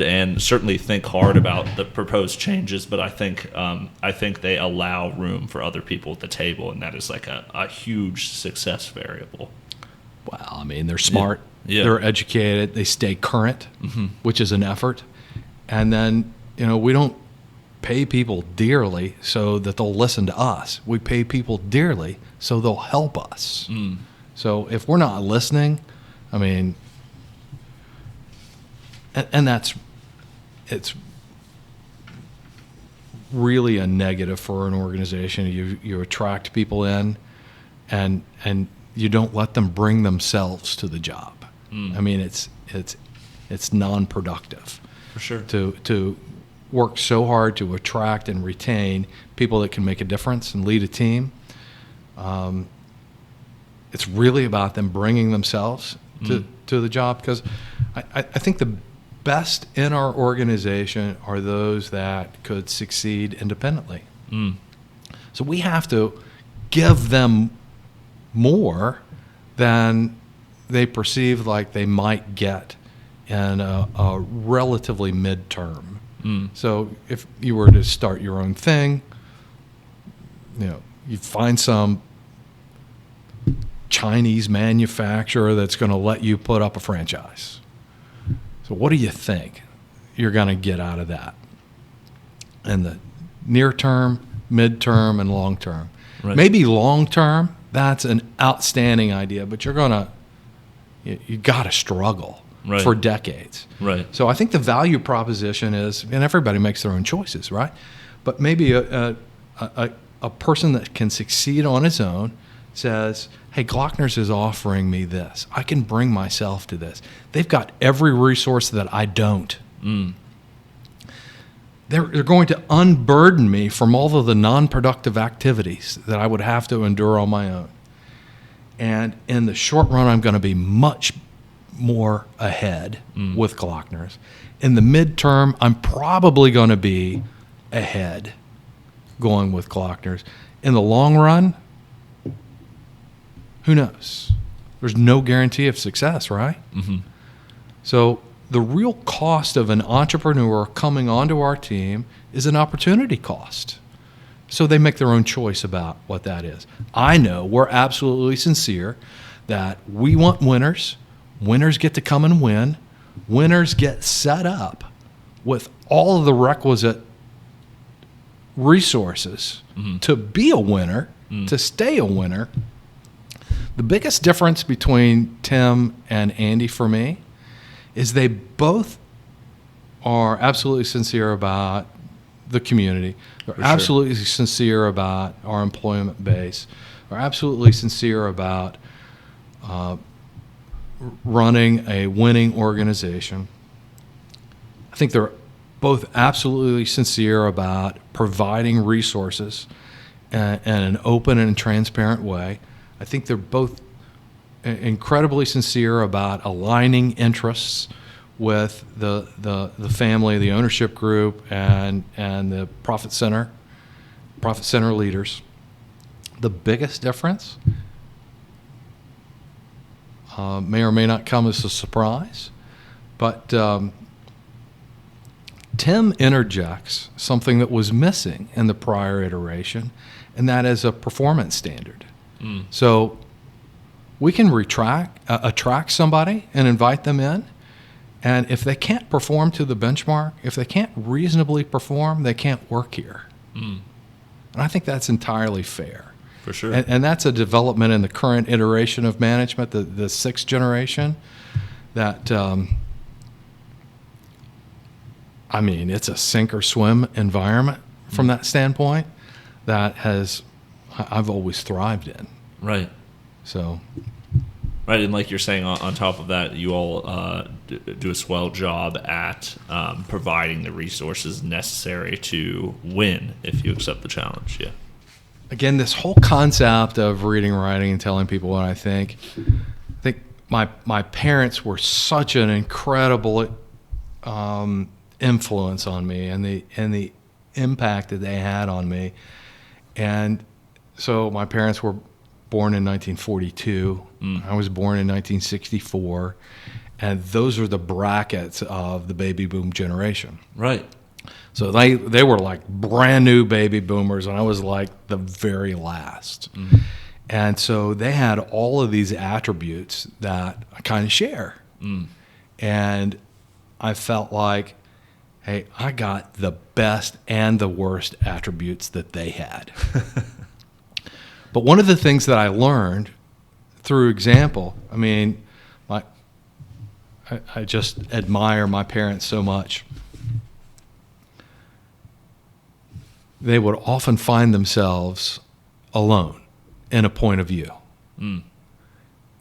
and certainly think hard about the proposed changes, but I think they allow room for other people at the table, and that is like a huge success variable. Well, I mean, they're smart, Yeah. they're educated, they stay current, which is an effort. And then, we don't pay people dearly so that they'll listen to us. We pay people dearly so they'll help us. So if we're not listening, I mean, and it's really a negative for an organization. You attract people in, and you don't let them bring themselves to the job. I mean, it's it's non-productive. For sure. To work so hard to attract and retain people that can make a difference and lead a team. It's really about them bringing themselves to the job, because I think the best in our organization are those that could succeed independently. So we have to give them more than they perceive like they might get in a relatively midterm. So if you were to start your own thing, you'd find some Chinese manufacturer that's going to let you put up a franchise. So what do you think you're going to get out of that in the near term, midterm, and long term? Right. Maybe long term, that's an outstanding idea, but you got to struggle for decades. Right. So I think the value proposition is, and everybody makes their own choices, right? But maybe a person that can succeed on his own says, hey, Glockner's is offering me this. I can bring myself to this. They've got every resource that I don't. They're going to unburden me from all of the non-productive activities that I would have to endure on my own. And in the short run, I'm going to be much more ahead with Glockner's. In the midterm, I'm probably going to be ahead going with Glockner's. In the long run, who knows? There's no guarantee of success, right? So the real cost of an entrepreneur coming onto our team is an opportunity cost. So they make their own choice about what that is. I know we're absolutely sincere that we want winners. Winners get to come and win. Winners get set up with all of the requisite resources to be a winner, to stay a winner. The biggest difference between Tim and Andy for me is they both are absolutely sincere about the community. They're absolutely sincere about our employment base. They're absolutely sincere about running a winning organization. I think they're both absolutely sincere about providing resources in an open and transparent way. I think they're both incredibly sincere about aligning interests with the family, the ownership group, and the profit center leaders. The biggest difference may or may not come as a surprise, but Tim interjects something that was missing in the prior iteration, and that is a performance standard. So we can attract somebody and invite them in, and if they can't perform to the benchmark, if they can't reasonably perform, they can't work here. And I think that's entirely fair. For sure. And that's a development in the current iteration of management, the sixth generation, that it's a sink or swim environment from that standpoint that I've always thrived in. Right. So. Right, and like you're saying, on top of that, you all do a swell job at providing the resources necessary to win if you accept the challenge. Yeah. Again, this whole concept of reading, writing, and telling people what I think my parents were such an incredible influence on me, and the impact that they had on me. And so my parents were born in 1942. I was born in 1964, and those are the brackets of the baby boom generation. Right. So they were like brand new baby boomers, and I was like the very last. And so they had all of these attributes that I kind of share. And I felt like, hey, I got the best and the worst attributes that they had. But one of the things that I learned through example, I just admire my parents so much. They would often find themselves alone in a point of view.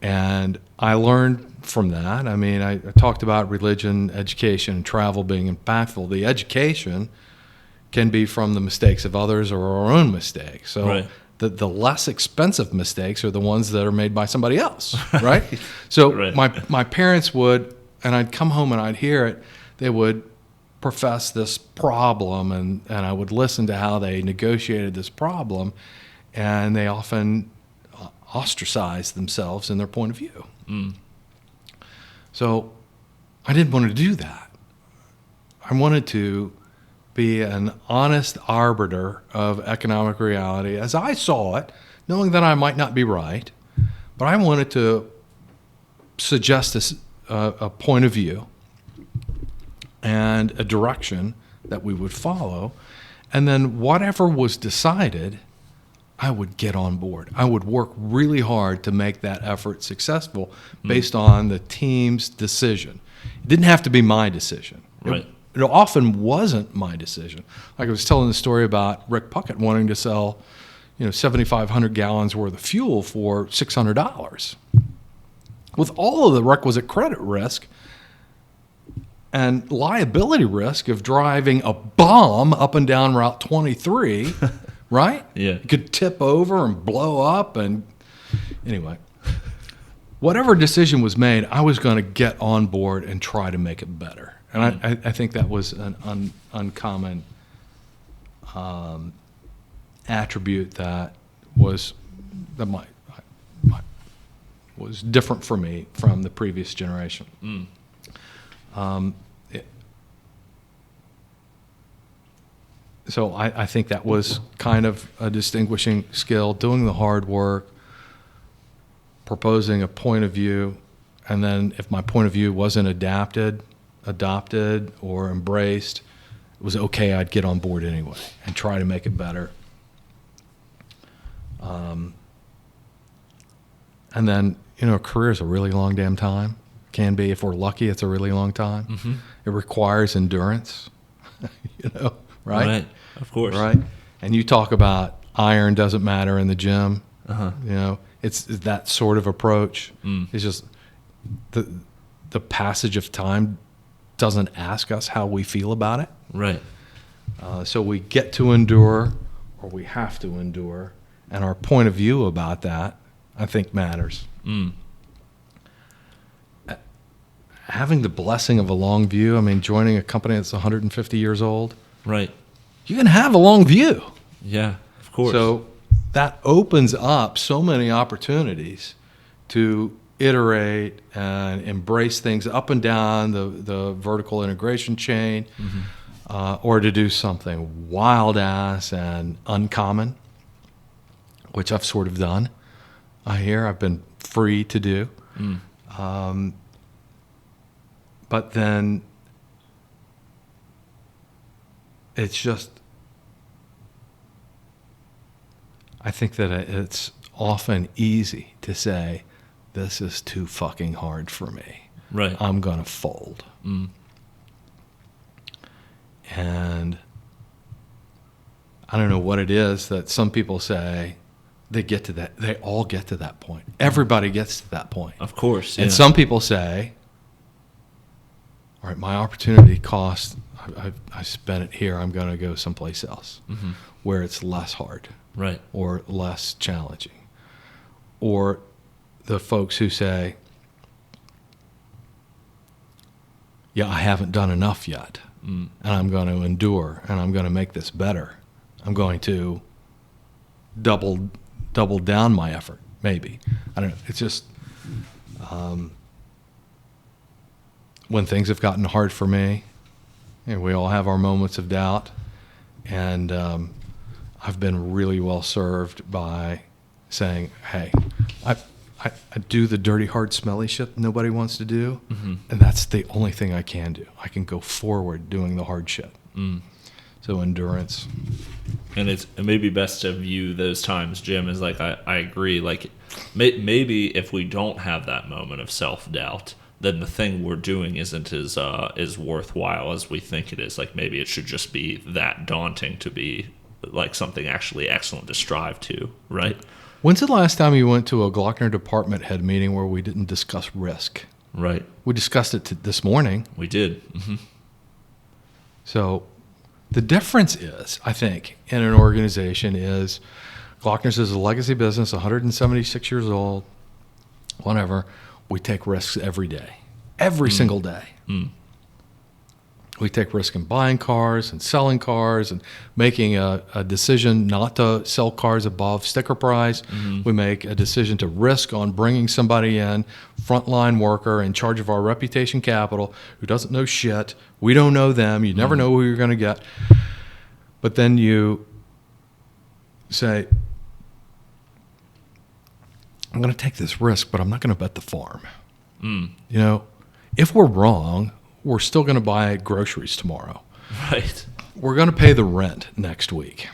And I learned from that. I mean, I talked about religion, education, and travel being impactful. The education can be from the mistakes of others or our own mistakes. So Right. the less expensive mistakes are the ones that are made by somebody else, right? So Right. my parents would, and I'd come home and I'd hear it, they would profess this problem, and I would listen to how they negotiated this problem, and they often ostracized themselves in their point of view. So I didn't want to do that. I wanted to be an honest arbiter of economic reality as I saw it, knowing that I might not be right, but I wanted to suggest a point of view and a direction that we would follow, and then whatever was decided, I would get on board. I would work really hard to make that effort successful based on the team's decision. It didn't have to be my decision. Right. It often wasn't my decision. Like I was telling the story about Rick Puckett wanting to sell, 7,500 gallons worth of fuel for $600. With all of the requisite credit risk and liability risk of driving a bomb up and down Route 23, right? Yeah. It could tip over and blow up. And anyway, whatever decision was made, I was going to get on board and try to make it better. And I think that was an uncommon attribute that was was different for me from the previous generation. So I think that was kind of a distinguishing skill, doing the hard work, proposing a point of view, and then if my point of view wasn't adopted or embraced, it was okay, I'd get on board anyway and try to make it better. And then, a career is a really long damn time. Can be. If we're lucky, it's a really long time. Mm-hmm. It requires endurance, right? Right, of course. Right? And you talk about iron doesn't matter in the gym. It's that sort of approach. It's just the passage of time doesn't ask us how we feel about it. Right. So we get to endure, or we have to endure, and our point of view about that, I think, matters. Having the blessing of a long view, joining a company that's 150 years old, Right. you can have a long view. Yeah, of course. So that opens up so many opportunities to iterate and embrace things up and down the vertical integration chain, or to do something wild-ass and uncommon, which I've sort of done. I've been free to do. But then it's just, I think that it's often easy to say, this is too fucking hard for me. Right. I'm going to fold. And I don't know what it is that some people say they all get to that point. Everybody gets to that point. Of course. And some people say, all right, my opportunity cost, I spent it here, I'm going to go someplace else where it's less hard. Right. Or less challenging. Or the folks who say, yeah, I haven't done enough yet, and I'm going to endure, and I'm going to make this better. I'm going to double down my effort, maybe. I don't know. It's just when things have gotten hard for me, we all have our moments of doubt, and I've been really well served by saying, hey, I do the dirty, hard, smelly shit nobody wants to do, and that's the only thing I can do. I can go forward doing the hard shit. So endurance. And it may be best to view those times, Jim, as like, I agree. Like, maybe if we don't have that moment of self-doubt, then the thing we're doing isn't as worthwhile as we think it is. Like, maybe it should just be that daunting to be like something actually excellent to strive to, right? When's the last time you went to a Glockner department head meeting where we didn't discuss risk? Right. We discussed it this morning. We did. Mm-hmm. So the difference is, I think, in an organization is Glockner's is a legacy business, 176 years old, whatever. We take risks every day, every single day. We take risk in buying cars and selling cars and making a decision not to sell cars above sticker price. We make a decision to risk on bringing somebody in, frontline worker in charge of our reputation capital, who doesn't know shit. We don't know them. You never know who you're going to get. But then you say, I'm going to take this risk, but I'm not going to bet the farm. You know, if we're wrong, we're still going to buy groceries tomorrow. Right. We're going to pay the rent next week,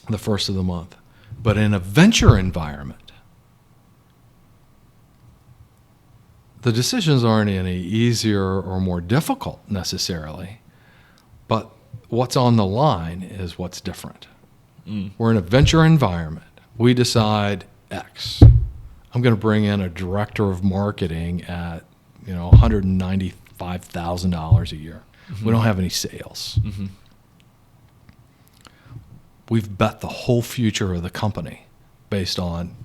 the first of the month. But in a venture environment, the decisions aren't any easier or more difficult necessarily, but what's on the line is what's different. We're in a venture environment. We decide X. I'm going to bring in a director of marketing at $195,000 a year. We don't have any sales. We've bet the whole future of the company based on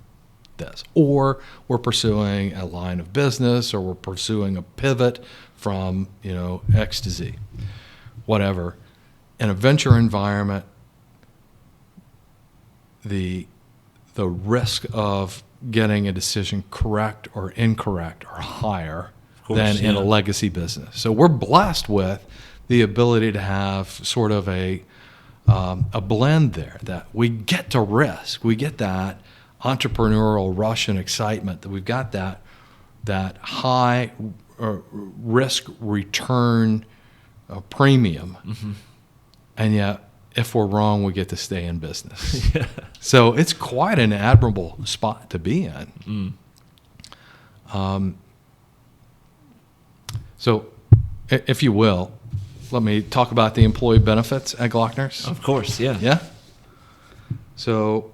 this. Or we're pursuing a line of business, or we're pursuing a pivot from, X to Z, whatever. In a venture environment, the risk of getting a decision correct or incorrect are higher than in a legacy business. So we're blessed with the ability to have sort of a blend there, that we get to risk. We get that entrepreneurial rush and excitement, that we've got that high risk return premium. And yet, if we're wrong, we get to stay in business. So it's quite an admirable spot to be in. So, if you will, let me talk about the employee benefits at Glockner's. Of course, yeah. Yeah? So,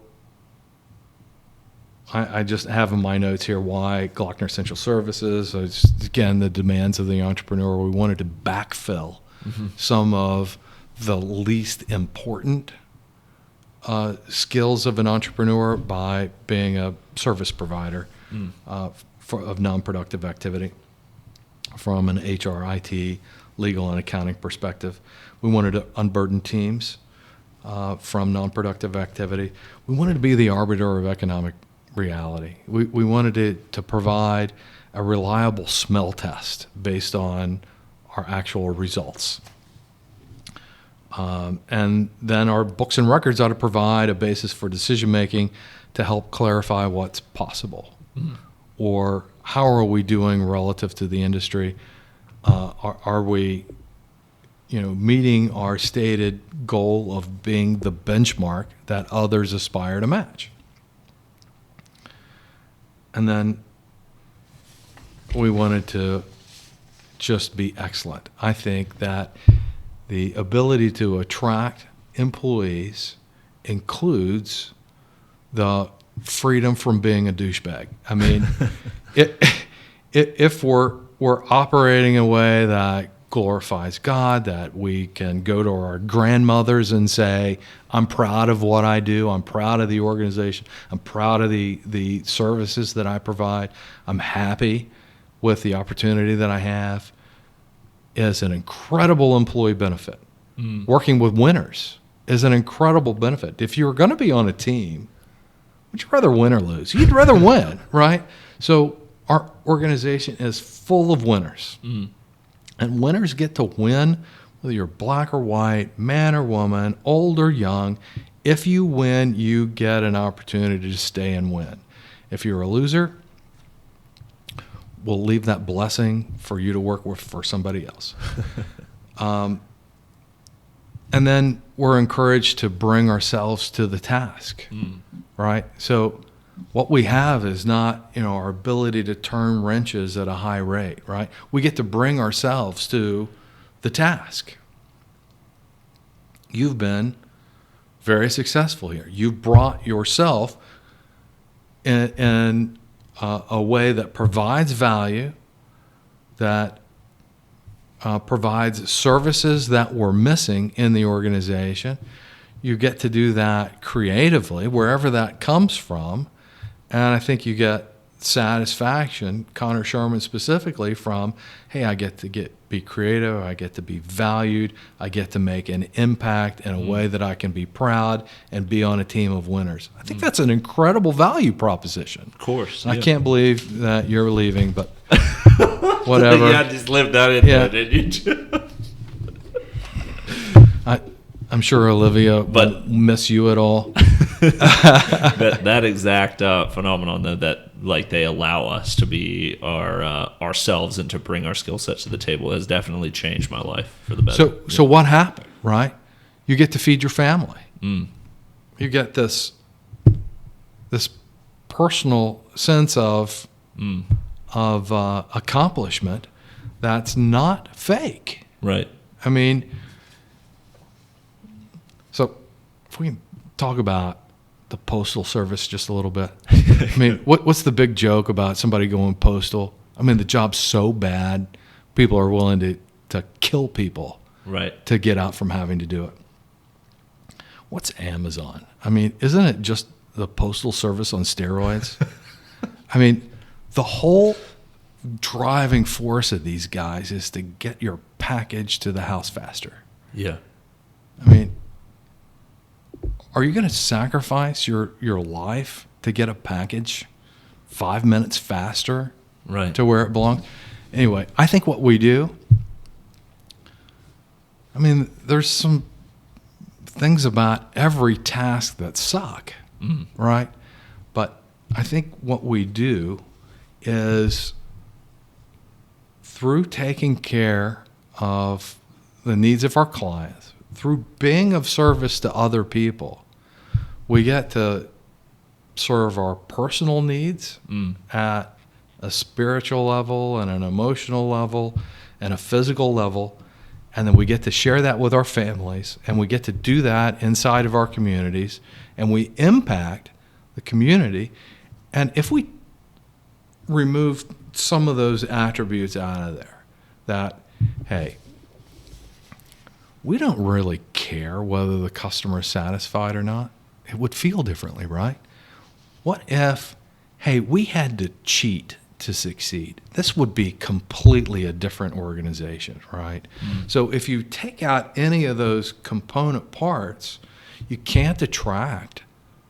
I just have in my notes here why Glockner Central Services. So it's, again, the demands of the entrepreneur. We wanted to backfill some of the least important skills of an entrepreneur by being a service provider of non-productive activity from an HR, IT, legal, and accounting perspective. We wanted to unburden teams from non-productive activity. We wanted to be the arbiter of economic reality. We wanted to provide a reliable smell test based on our actual results. And then our books and records ought to provide a basis for decision-making to help clarify what's possible. Or how are we doing relative to the industry? Are we, meeting our stated goal of being the benchmark that others aspire to match? And then we wanted to just be excellent. I think that the ability to attract employees includes the freedom from being a douchebag. I mean, if we're operating in a way that glorifies God, that we can go to our grandmothers and say, I'm proud of what I do, I'm proud of the organization, I'm proud of the services that I provide, I'm happy with the opportunity that I have, is an incredible employee benefit. Working with winners is an incredible benefit. If you're going to be on a team, would you rather win or lose? You'd rather win, right? So our organization is full of winners. And winners get to win, whether you're black or white, man or woman, old or young. If you win, you get an opportunity to stay and win. If you're a loser, we'll leave that blessing for you to work with for somebody else. And then we're encouraged to bring ourselves to the task, right? So what we have is not, our ability to turn wrenches at a high rate, right? We get to bring ourselves to the task. You've been very successful here. You've brought yourself in a way that provides value, that provides services that were missing in the organization. You get to do that creatively, wherever that comes from, and I think you get satisfaction, Connor Sherman specifically, from, hey, I get to be creative, I get to be valued, I get to make an impact in a way that I can be proud and be on a team of winners. I think that's an incredible value proposition. Of course. I can't believe that you're leaving, but whatever. Yeah, I just lived that in there, didn't you? I'm sure Olivia won't miss you at all. that exact phenomenon, though, that like they allow us to be ourselves and to bring our skill sets to the table, has definitely changed my life for the better. So what happened, right? You get to feed your family. You get this personal sense of accomplishment that's not fake. Right. I mean, so if we can talk about the Postal Service just a little bit. I mean, what's the big joke about somebody going postal? I mean, the job's so bad, people are willing to kill people to get out from having to do it. What's Amazon? I mean, isn't it just the Postal Service on steroids? I mean, the whole driving force of these guys is to get your package to the house faster. Yeah. I mean, are you going to sacrifice your life to get a package 5 minutes faster to where it belongs? Anyway, I think what we do, I mean, there's some things about every task that suck, right? But I think what we do is, through taking care of the needs of our clients, through being of service to other people, we get to serve our personal needs at a spiritual level and an emotional level and a physical level, and then we get to share that with our families, and we get to do that inside of our communities, and we impact the community. And if we remove some of those attributes out of there, that, hey, we don't really care whether the customer is satisfied or not, it would feel differently, right? What if, hey, we had to cheat to succeed? This would be completely a different organization, right? So if you take out any of those component parts, you can't attract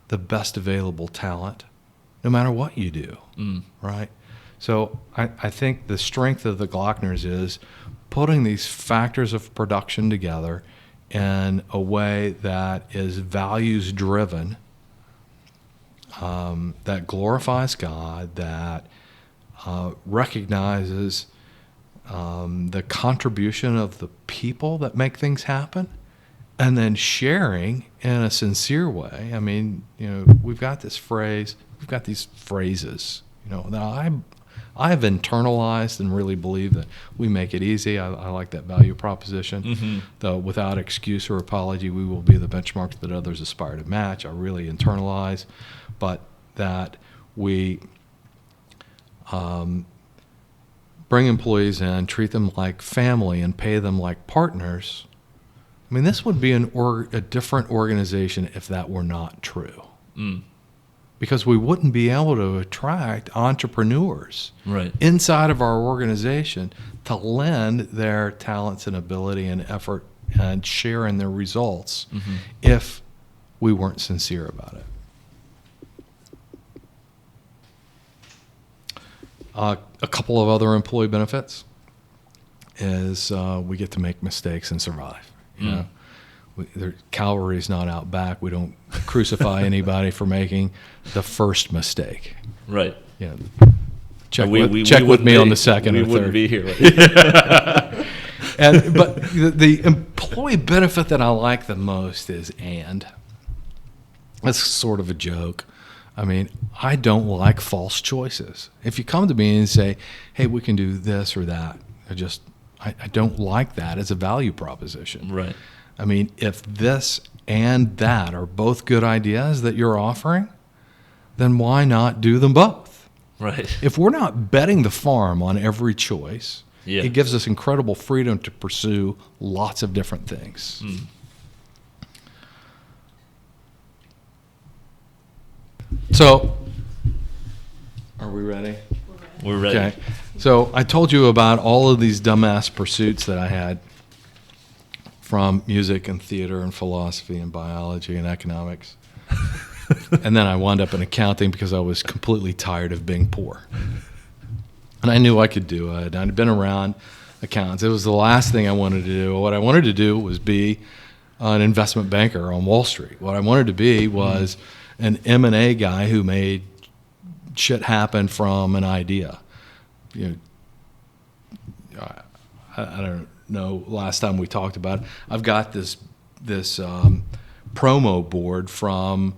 the best available talent no matter what you do, right? So I think the strength of the Glockners is putting these factors of production together in a way that is values driven, that glorifies God, that recognizes the contribution of the people that make things happen, and then sharing in a sincere way. I mean, we've got this phrase, we've got these phrases, that I've internalized and really believe that we make it easy. I like that value proposition. Though without excuse or apology, we will be the benchmarks that others aspire to match. I really internalize, but that we bring employees in, treat them like family, and pay them like partners. I mean, this would be a different organization if that were not true. Because we wouldn't be able to attract entrepreneurs inside of our organization to lend their talents and ability and effort and share in their results if we weren't sincere about it. A couple of other employee benefits is we get to make mistakes and survive. Calvary's not out back. We don't crucify anybody for making the first mistake. Right. Check with me on the second or third. We wouldn't be here. But the employee benefit that I like the most is and. That's sort of a joke. I mean, I don't like false choices. If you come to me and say, hey, we can do this or that, I don't like that as a value proposition. Right. I mean, if this and that are both good ideas that you're offering, then why not do them both? Right. If we're not betting the farm on every choice, Yeah. it gives us incredible freedom to pursue lots of different things. So, are we ready? We're ready. Okay. So I told you about all of these dumbass pursuits that I had, from music and theater and philosophy and biology and economics. And then I wound up in accounting because I was completely tired of being poor. And I knew I could do it. I'd been around accountants. It was the last thing I wanted to do. What I wanted to do was be an investment banker on Wall Street. What I wanted to be was an M&A guy who made shit happen from an idea. You know, I don't know. Last time we talked about it, I've got this promo board from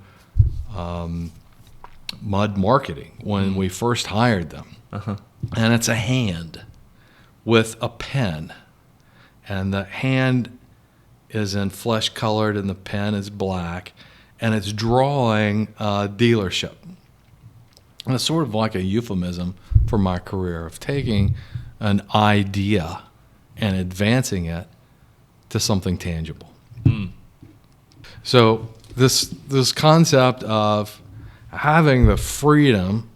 Mud Marketing when we first hired them, and it's a hand with a pen, and the hand is in flesh colored and the pen is black, and it's drawing a dealership. And it's sort of like a euphemism for my career of taking an idea and advancing it to something tangible. So this concept of having the freedom,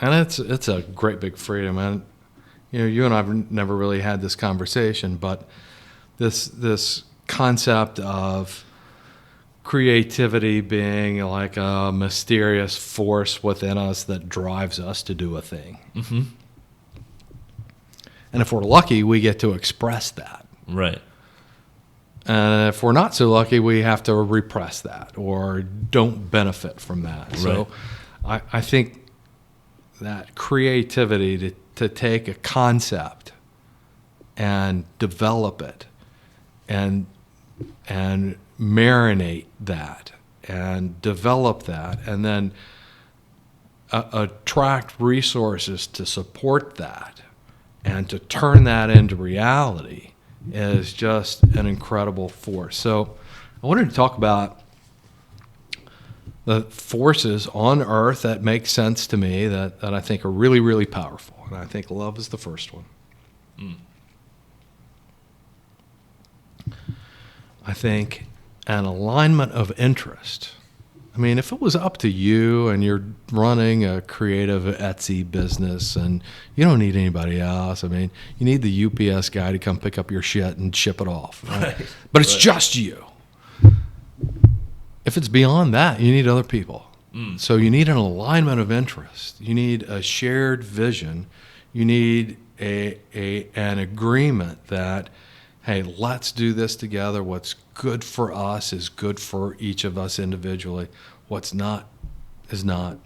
and it's a great big freedom, and you and I've never really had this conversation, but this concept of creativity being like a mysterious force within us that drives us to do a thing. Mm-hmm. And if we're lucky, we get to express that. Right. And if we're not so lucky, we have to repress that or don't benefit from that. Right. So I think that creativity to take a concept and develop it and marinate that and develop that and then attract resources to support that and to turn that into reality is just an incredible force. So I wanted to talk about the forces on Earth that make sense to me that I think are really, really powerful. And I think love is the first one. I think an alignment of interest. I mean, if it was up to you and you're running a creative Etsy business and you don't need anybody else, I mean, you need the UPS guy to come pick up your shit and ship it off. Right? But it's just you. If it's beyond that, you need other people. So you need an alignment of interest. You need a shared vision. You need an agreement that, hey, let's do this together. What's good for us is good for each of us individually. What's not is not.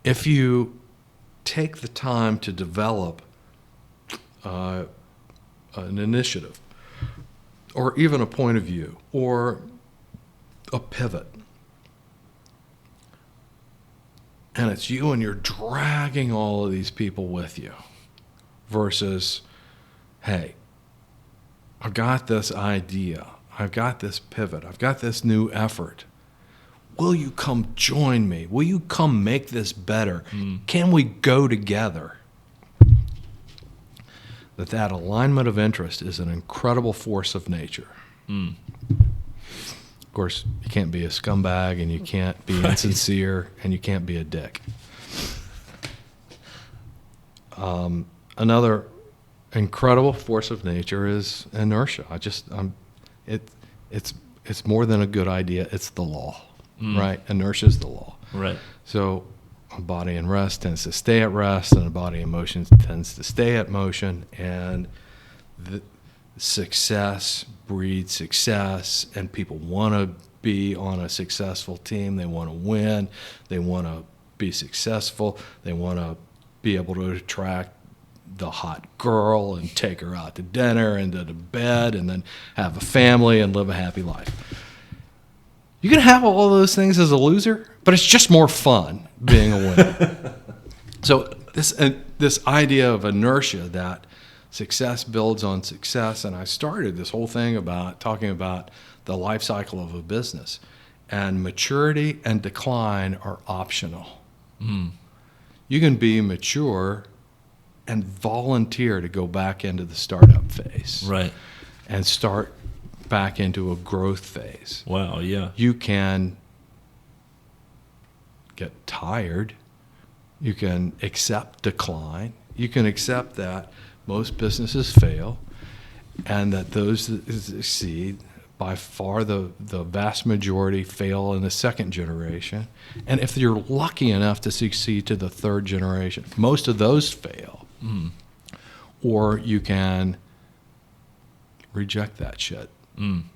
If you take the time to develop an initiative or even a point of view or a pivot, and it's you and you're dragging all of these people with you, versus, hey, I've got this idea, I've got this pivot, I've got this new effort. Will you come join me? Will you come make this better? Can we go together? That alignment of interest is an incredible force of nature. Of course, you can't be a scumbag and you can't be insincere and you can't be a dick. Another incredible force of nature is inertia. It's more than a good idea. It's the law, right? Inertia is the law. Right. So a body in rest tends to stay at rest, and a body in motion tends to stay at motion. And the success breeds success, and people want to be on a successful team. They want to win. They want to be successful. They want to be able to attract the hot girl and take her out to dinner and to bed and then have a family and live a happy life. You can have all those things as a loser, but it's just more fun being a winner. So this idea of inertia, that success builds on success, and I started this whole thing about talking about the life cycle of a business. And maturity and decline are optional. You can be mature and volunteer to go back into the startup phase. Right. And start back into a growth phase. Wow. Yeah. You can get tired. You can accept decline. You can accept that most businesses fail and that those that succeed, by far the vast majority, fail in the second generation. And if you're lucky enough to succeed to the third generation, most of those fail. Or you can reject that shit. And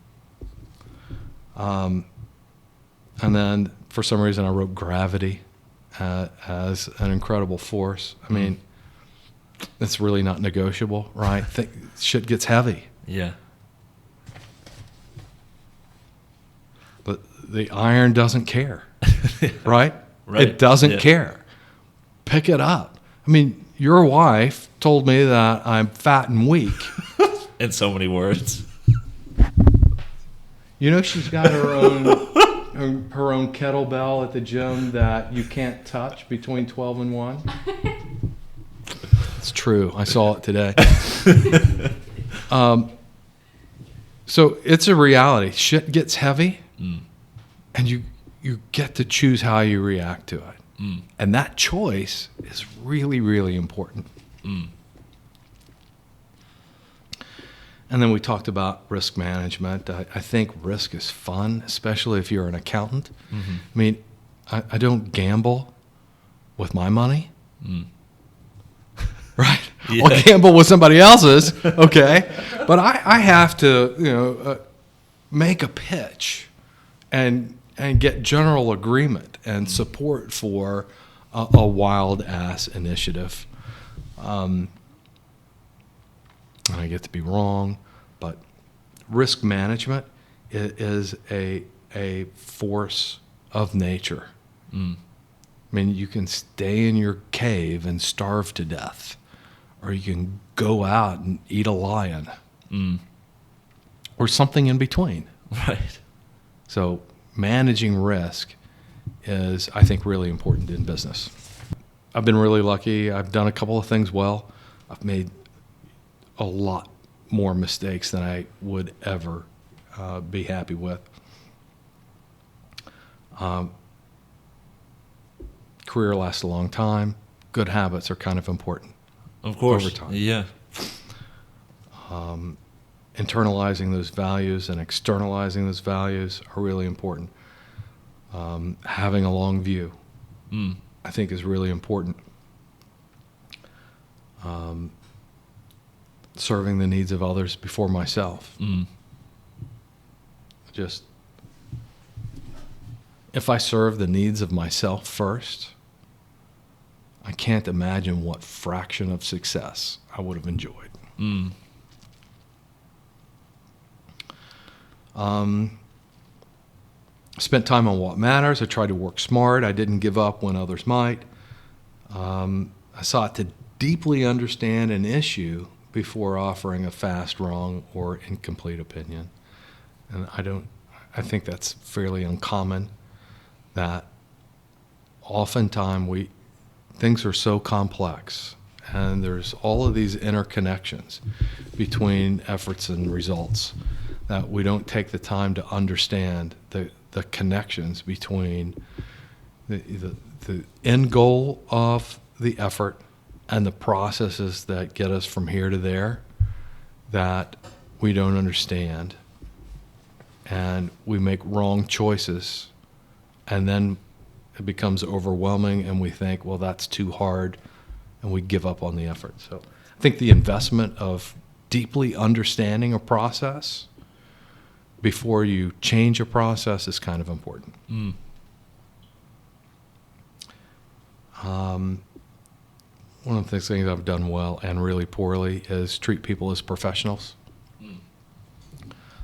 then for some reason I wrote gravity as an incredible force. I mean, it's really not negotiable, right? Shit gets heavy. Yeah. But the iron doesn't care, right? Right. It doesn't care. Pick it up. I mean, your wife told me that I'm fat and weak. In so many words. You know, she's got her own kettlebell at the gym that you can't touch between 12 and 1. It's true. I saw it today. So it's a reality. Shit gets heavy, and you get to choose how you react to it. And that choice is really, really important. And then we talked about risk management. I think risk is fun, especially if you're an accountant. I mean, I don't gamble with my money. Right? Yeah. I'll gamble with somebody else's, okay? But I have to, make a pitch and get general agreement and support for a wild ass initiative. And I get to be wrong, but risk management is a force of nature. I mean, you can stay in your cave and starve to death, or you can go out and eat a lion, or something in between. Right. So managing risk is, I think, really important in business. I've been really lucky. I've done a couple of things well. I've made a lot more mistakes than I would ever be happy with. Career lasts a long time. Good habits are kind of important. Of course. Over time. Yeah. Internalizing those values and externalizing those values are really important. Having a long view, I think, is really important. Serving the needs of others before myself. Just, if I serve the needs of myself first, I can't imagine what fraction of success I would have enjoyed. Spent time on what matters. I tried to work smart. I didn't give up when others might. I sought to deeply understand an issue before offering a fast, wrong, or incomplete opinion. And I think that's fairly uncommon, that oftentimes things are so complex and there's all of these interconnections between efforts and results that we don't take the time to understand the connections between the end goal of the effort and the processes that get us from here to there that we don't understand. And we make wrong choices, and then it becomes overwhelming and we think, well, that's too hard, and we give up on the effort. So I think the investment of deeply understanding a process before you change a process is kind of important. One of the things I've done well and really poorly is treat people as professionals.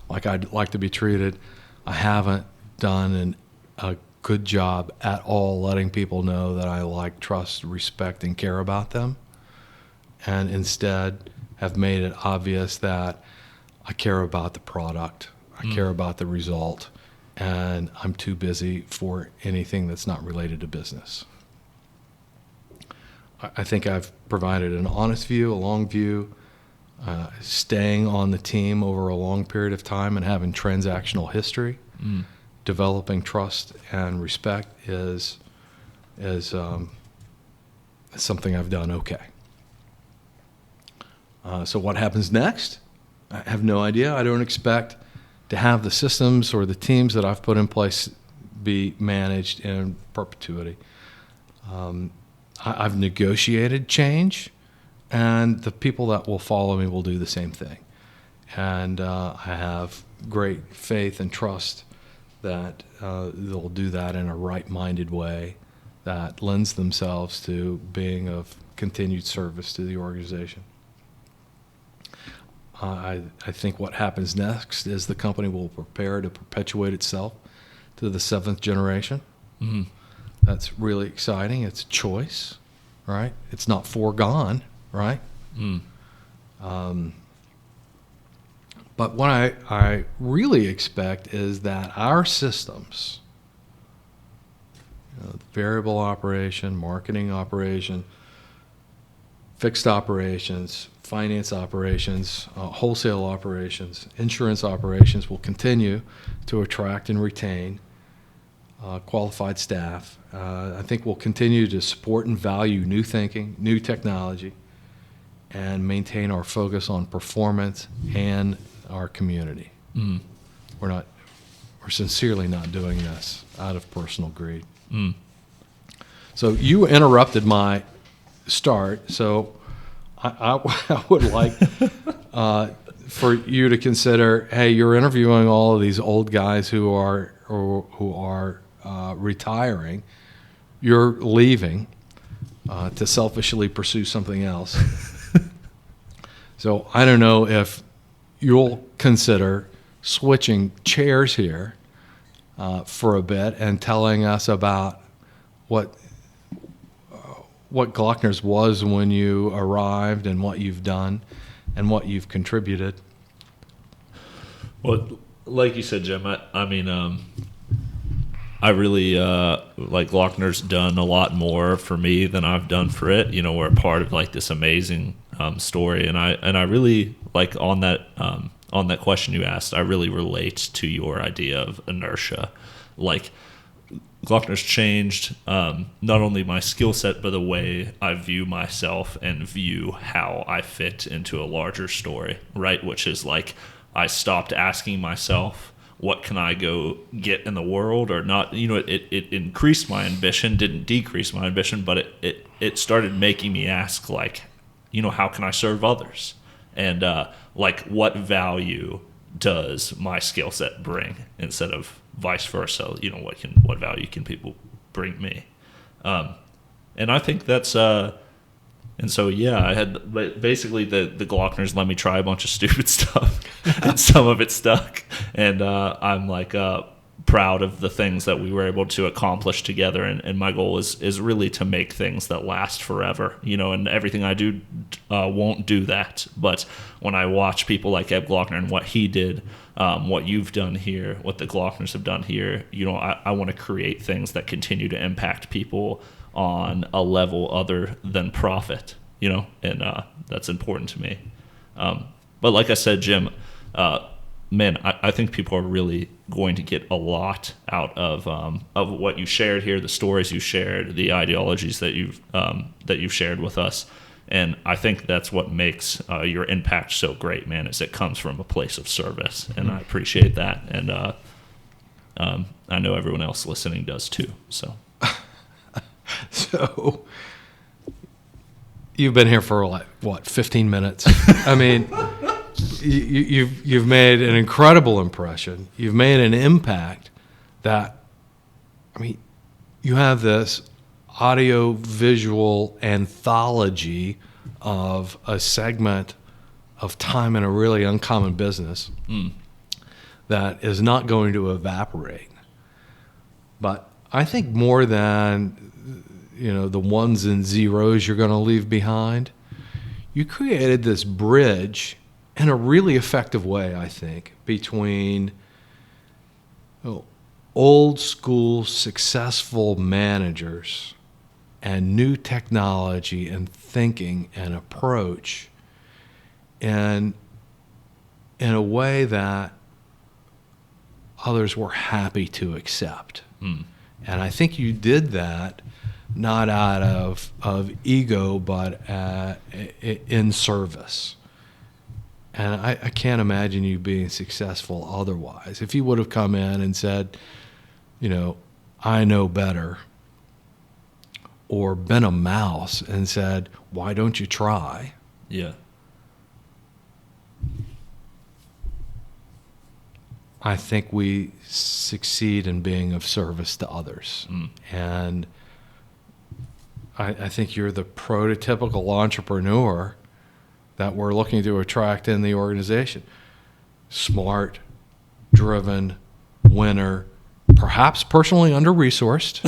Like I'd like to be treated. I haven't done a good job at all letting people know that I like, trust, respect, and care about them, and instead have made it obvious that I care about the product, I care about the result, and I'm too busy for anything that's not related to business. I think I've provided an honest view, a long view, staying on the team over a long period of time and having transactional history, developing trust and respect is something I've done okay. So what happens next? I have no idea. I don't expect to have the systems or the teams that I've put in place be managed in perpetuity. I've negotiated change, and the people that will follow me will do the same thing. And I have great faith and trust that they'll do that in a right-minded way that lends themselves to being of continued service to the organization. I think what happens next is the company will prepare to perpetuate itself to the 7th generation. Mm-hmm. That's really exciting. It's a choice, right? It's not foregone, right? But what I really expect is that our systems, variable operation, marketing operation, fixed operations, finance operations, wholesale operations, insurance operations will continue to attract and retain qualified staff. I think we'll continue to support and value new thinking, new technology, and maintain our focus on performance and our community. We're sincerely not doing this out of personal greed. So you interrupted my start, so I would like for you to consider, hey, you're interviewing all of these old guys who are retiring. You're leaving to selfishly pursue something else. So I don't know if you'll consider switching chairs here for a bit and telling us about what Glockner's was when you arrived and what you've done and what you've contributed. Well, like you said, Jim, I mean, I really, like Glockner's done a lot more for me than I've done for it. You know, we're a part of like this amazing story. And I really, like on that question you asked, I really relate to your idea of inertia. Like, Glockner's changed not only my skill set, but the way I view myself and view how I fit into a larger story, right? Which is like, I stopped asking myself, what can I go get in the world or not? You know, it increased my ambition, didn't decrease my ambition, but it started making me ask, like, you know, how can I serve others? And like, what value does my skill set bring instead of vice versa? You know, what value can people bring me? And I think that's and so I had basically the Glockners let me try a bunch of stupid stuff, and some of it stuck. And I'm like proud of the things that we were able to accomplish together. And my goal is really to make things that last forever. You know, and everything I do won't do that. But when I watch people like Eb Glockner and what he did, what you've done here, what the Glockners have done here, you know, I want to create things that continue to impact people on a level other than profit, you know, and that's important to me. But like I said, Jim, man, I think people are really going to get a lot out of what you shared here, the stories you shared, the ideologies that you've shared with us. And I think that's what makes your impact so great, man, is it comes from a place of service. And I appreciate that. And I know everyone else listening does too. So you've been here for like, what, 15 minutes? I mean, you've made an incredible impression. You've made an impact that, I mean, you have this audio-visual anthology of a segment of time in a really uncommon business that is not going to evaporate. But I think more than, you know, the ones and zeros you're going to leave behind, you created this bridge in a really effective way, I think, between old school successful managers and new technology and thinking and approach in a way that others were happy to accept. And I think you did that not out of ego, but in service. And I can't imagine you being successful otherwise. If you would have come in and said, I know better, or been a mouse and said, why don't you try? Yeah. I think we succeed in being of service to others. And I think you're the prototypical entrepreneur that we're looking to attract in the organization. Smart, driven, winner, perhaps personally under-resourced,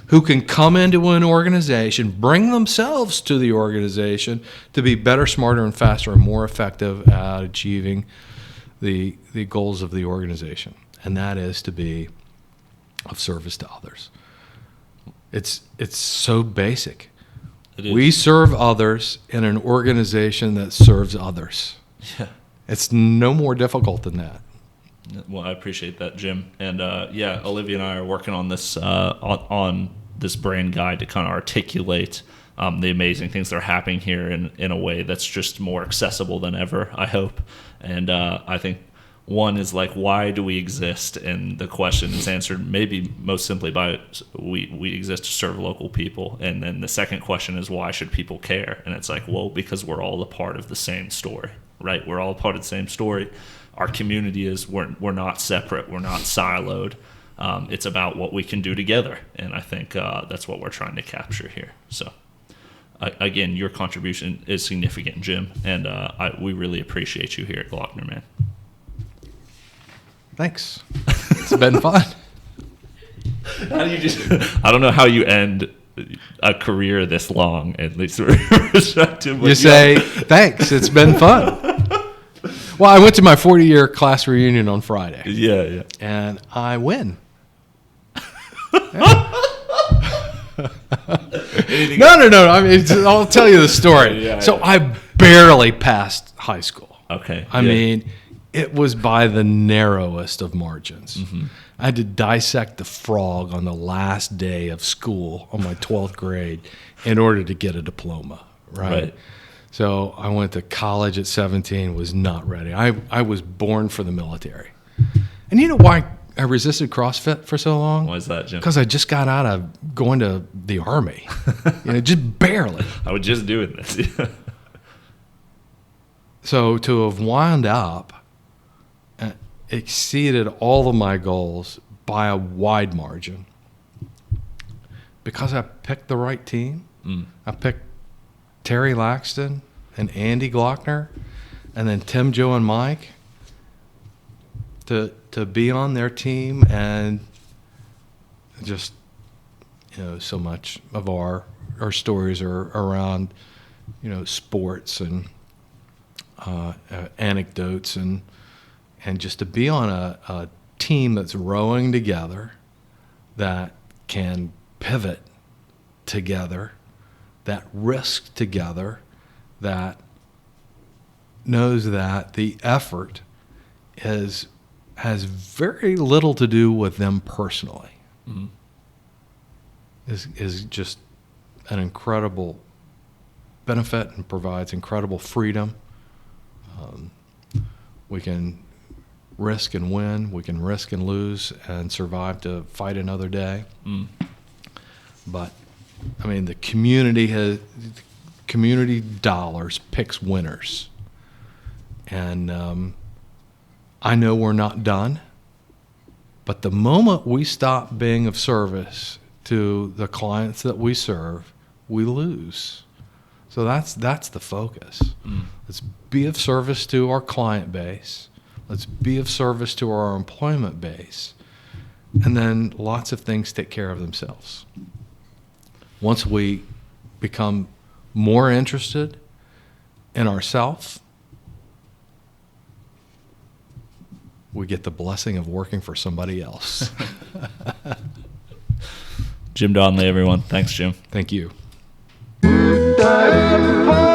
who can come into an organization, bring themselves to the organization to be better, smarter, and faster and more effective at achieving the goals of the organization. And that is to be of service to others. It's so basic. We serve others in an organization that serves others. Yeah. It's no more difficult than that. Well, I appreciate that, Jim. And Olivia and I are working on this on this brand guide to kind of articulate the amazing things that are happening here in a way that's just more accessible than ever, I hope. And I think one is like, why do we exist? And the question is answered maybe most simply by we exist to serve local people. And then the second question is, why should people care? And it's like, well, because we're all a part of the same story, right? We're all a part of the same story. Our community is, we're not separate. We're not siloed. It's about what we can do together. And I think that's what we're trying to capture here. So again, your contribution is significant, Jim. And we really appreciate you here at Glockner, man. Thanks. It's been fun. How do you I don't know how you end a career this long, at least respective. You say, thanks, it's been fun. Well, I went to my 40-year class reunion on Friday. Yeah. And I win. No. I mean, I'll tell you the story. I barely passed high school. Okay. I mean, it was by the narrowest of margins. I had to dissect the frog on the last day of school on my 12th grade in order to get a diploma, right? So I went to college at 17, was not ready. I was born for the military. And you know why I resisted CrossFit for so long? Why is that, Jim? Because I just got out of going to the Army. Just barely. I was just doing this. So to have wound up exceeded all of my goals by a wide margin because I picked the right team. I picked Terry Laxton and Andy Glockner and then Tim, Joe, and Mike to be on their team. And just, so much of our stories are around, sports and anecdotes and just to be on a team that's rowing together, that can pivot together, that risk together, that knows that the effort has very little to do with them personally, is just an incredible benefit and provides incredible freedom. We can risk and win, we can risk and lose and survive to fight another day. But I mean, the community dollars picks winners. And I know we're not done, but the moment we stop being of service to the clients that we serve, we lose. So that's the focus. Let's be of service to our client base. Let's be of service to our employment base. And then lots of things take care of themselves. Once we become more interested in ourselves, we get the blessing of working for somebody else. Jim Donnally, everyone. Thanks, Jim. Thank you. Time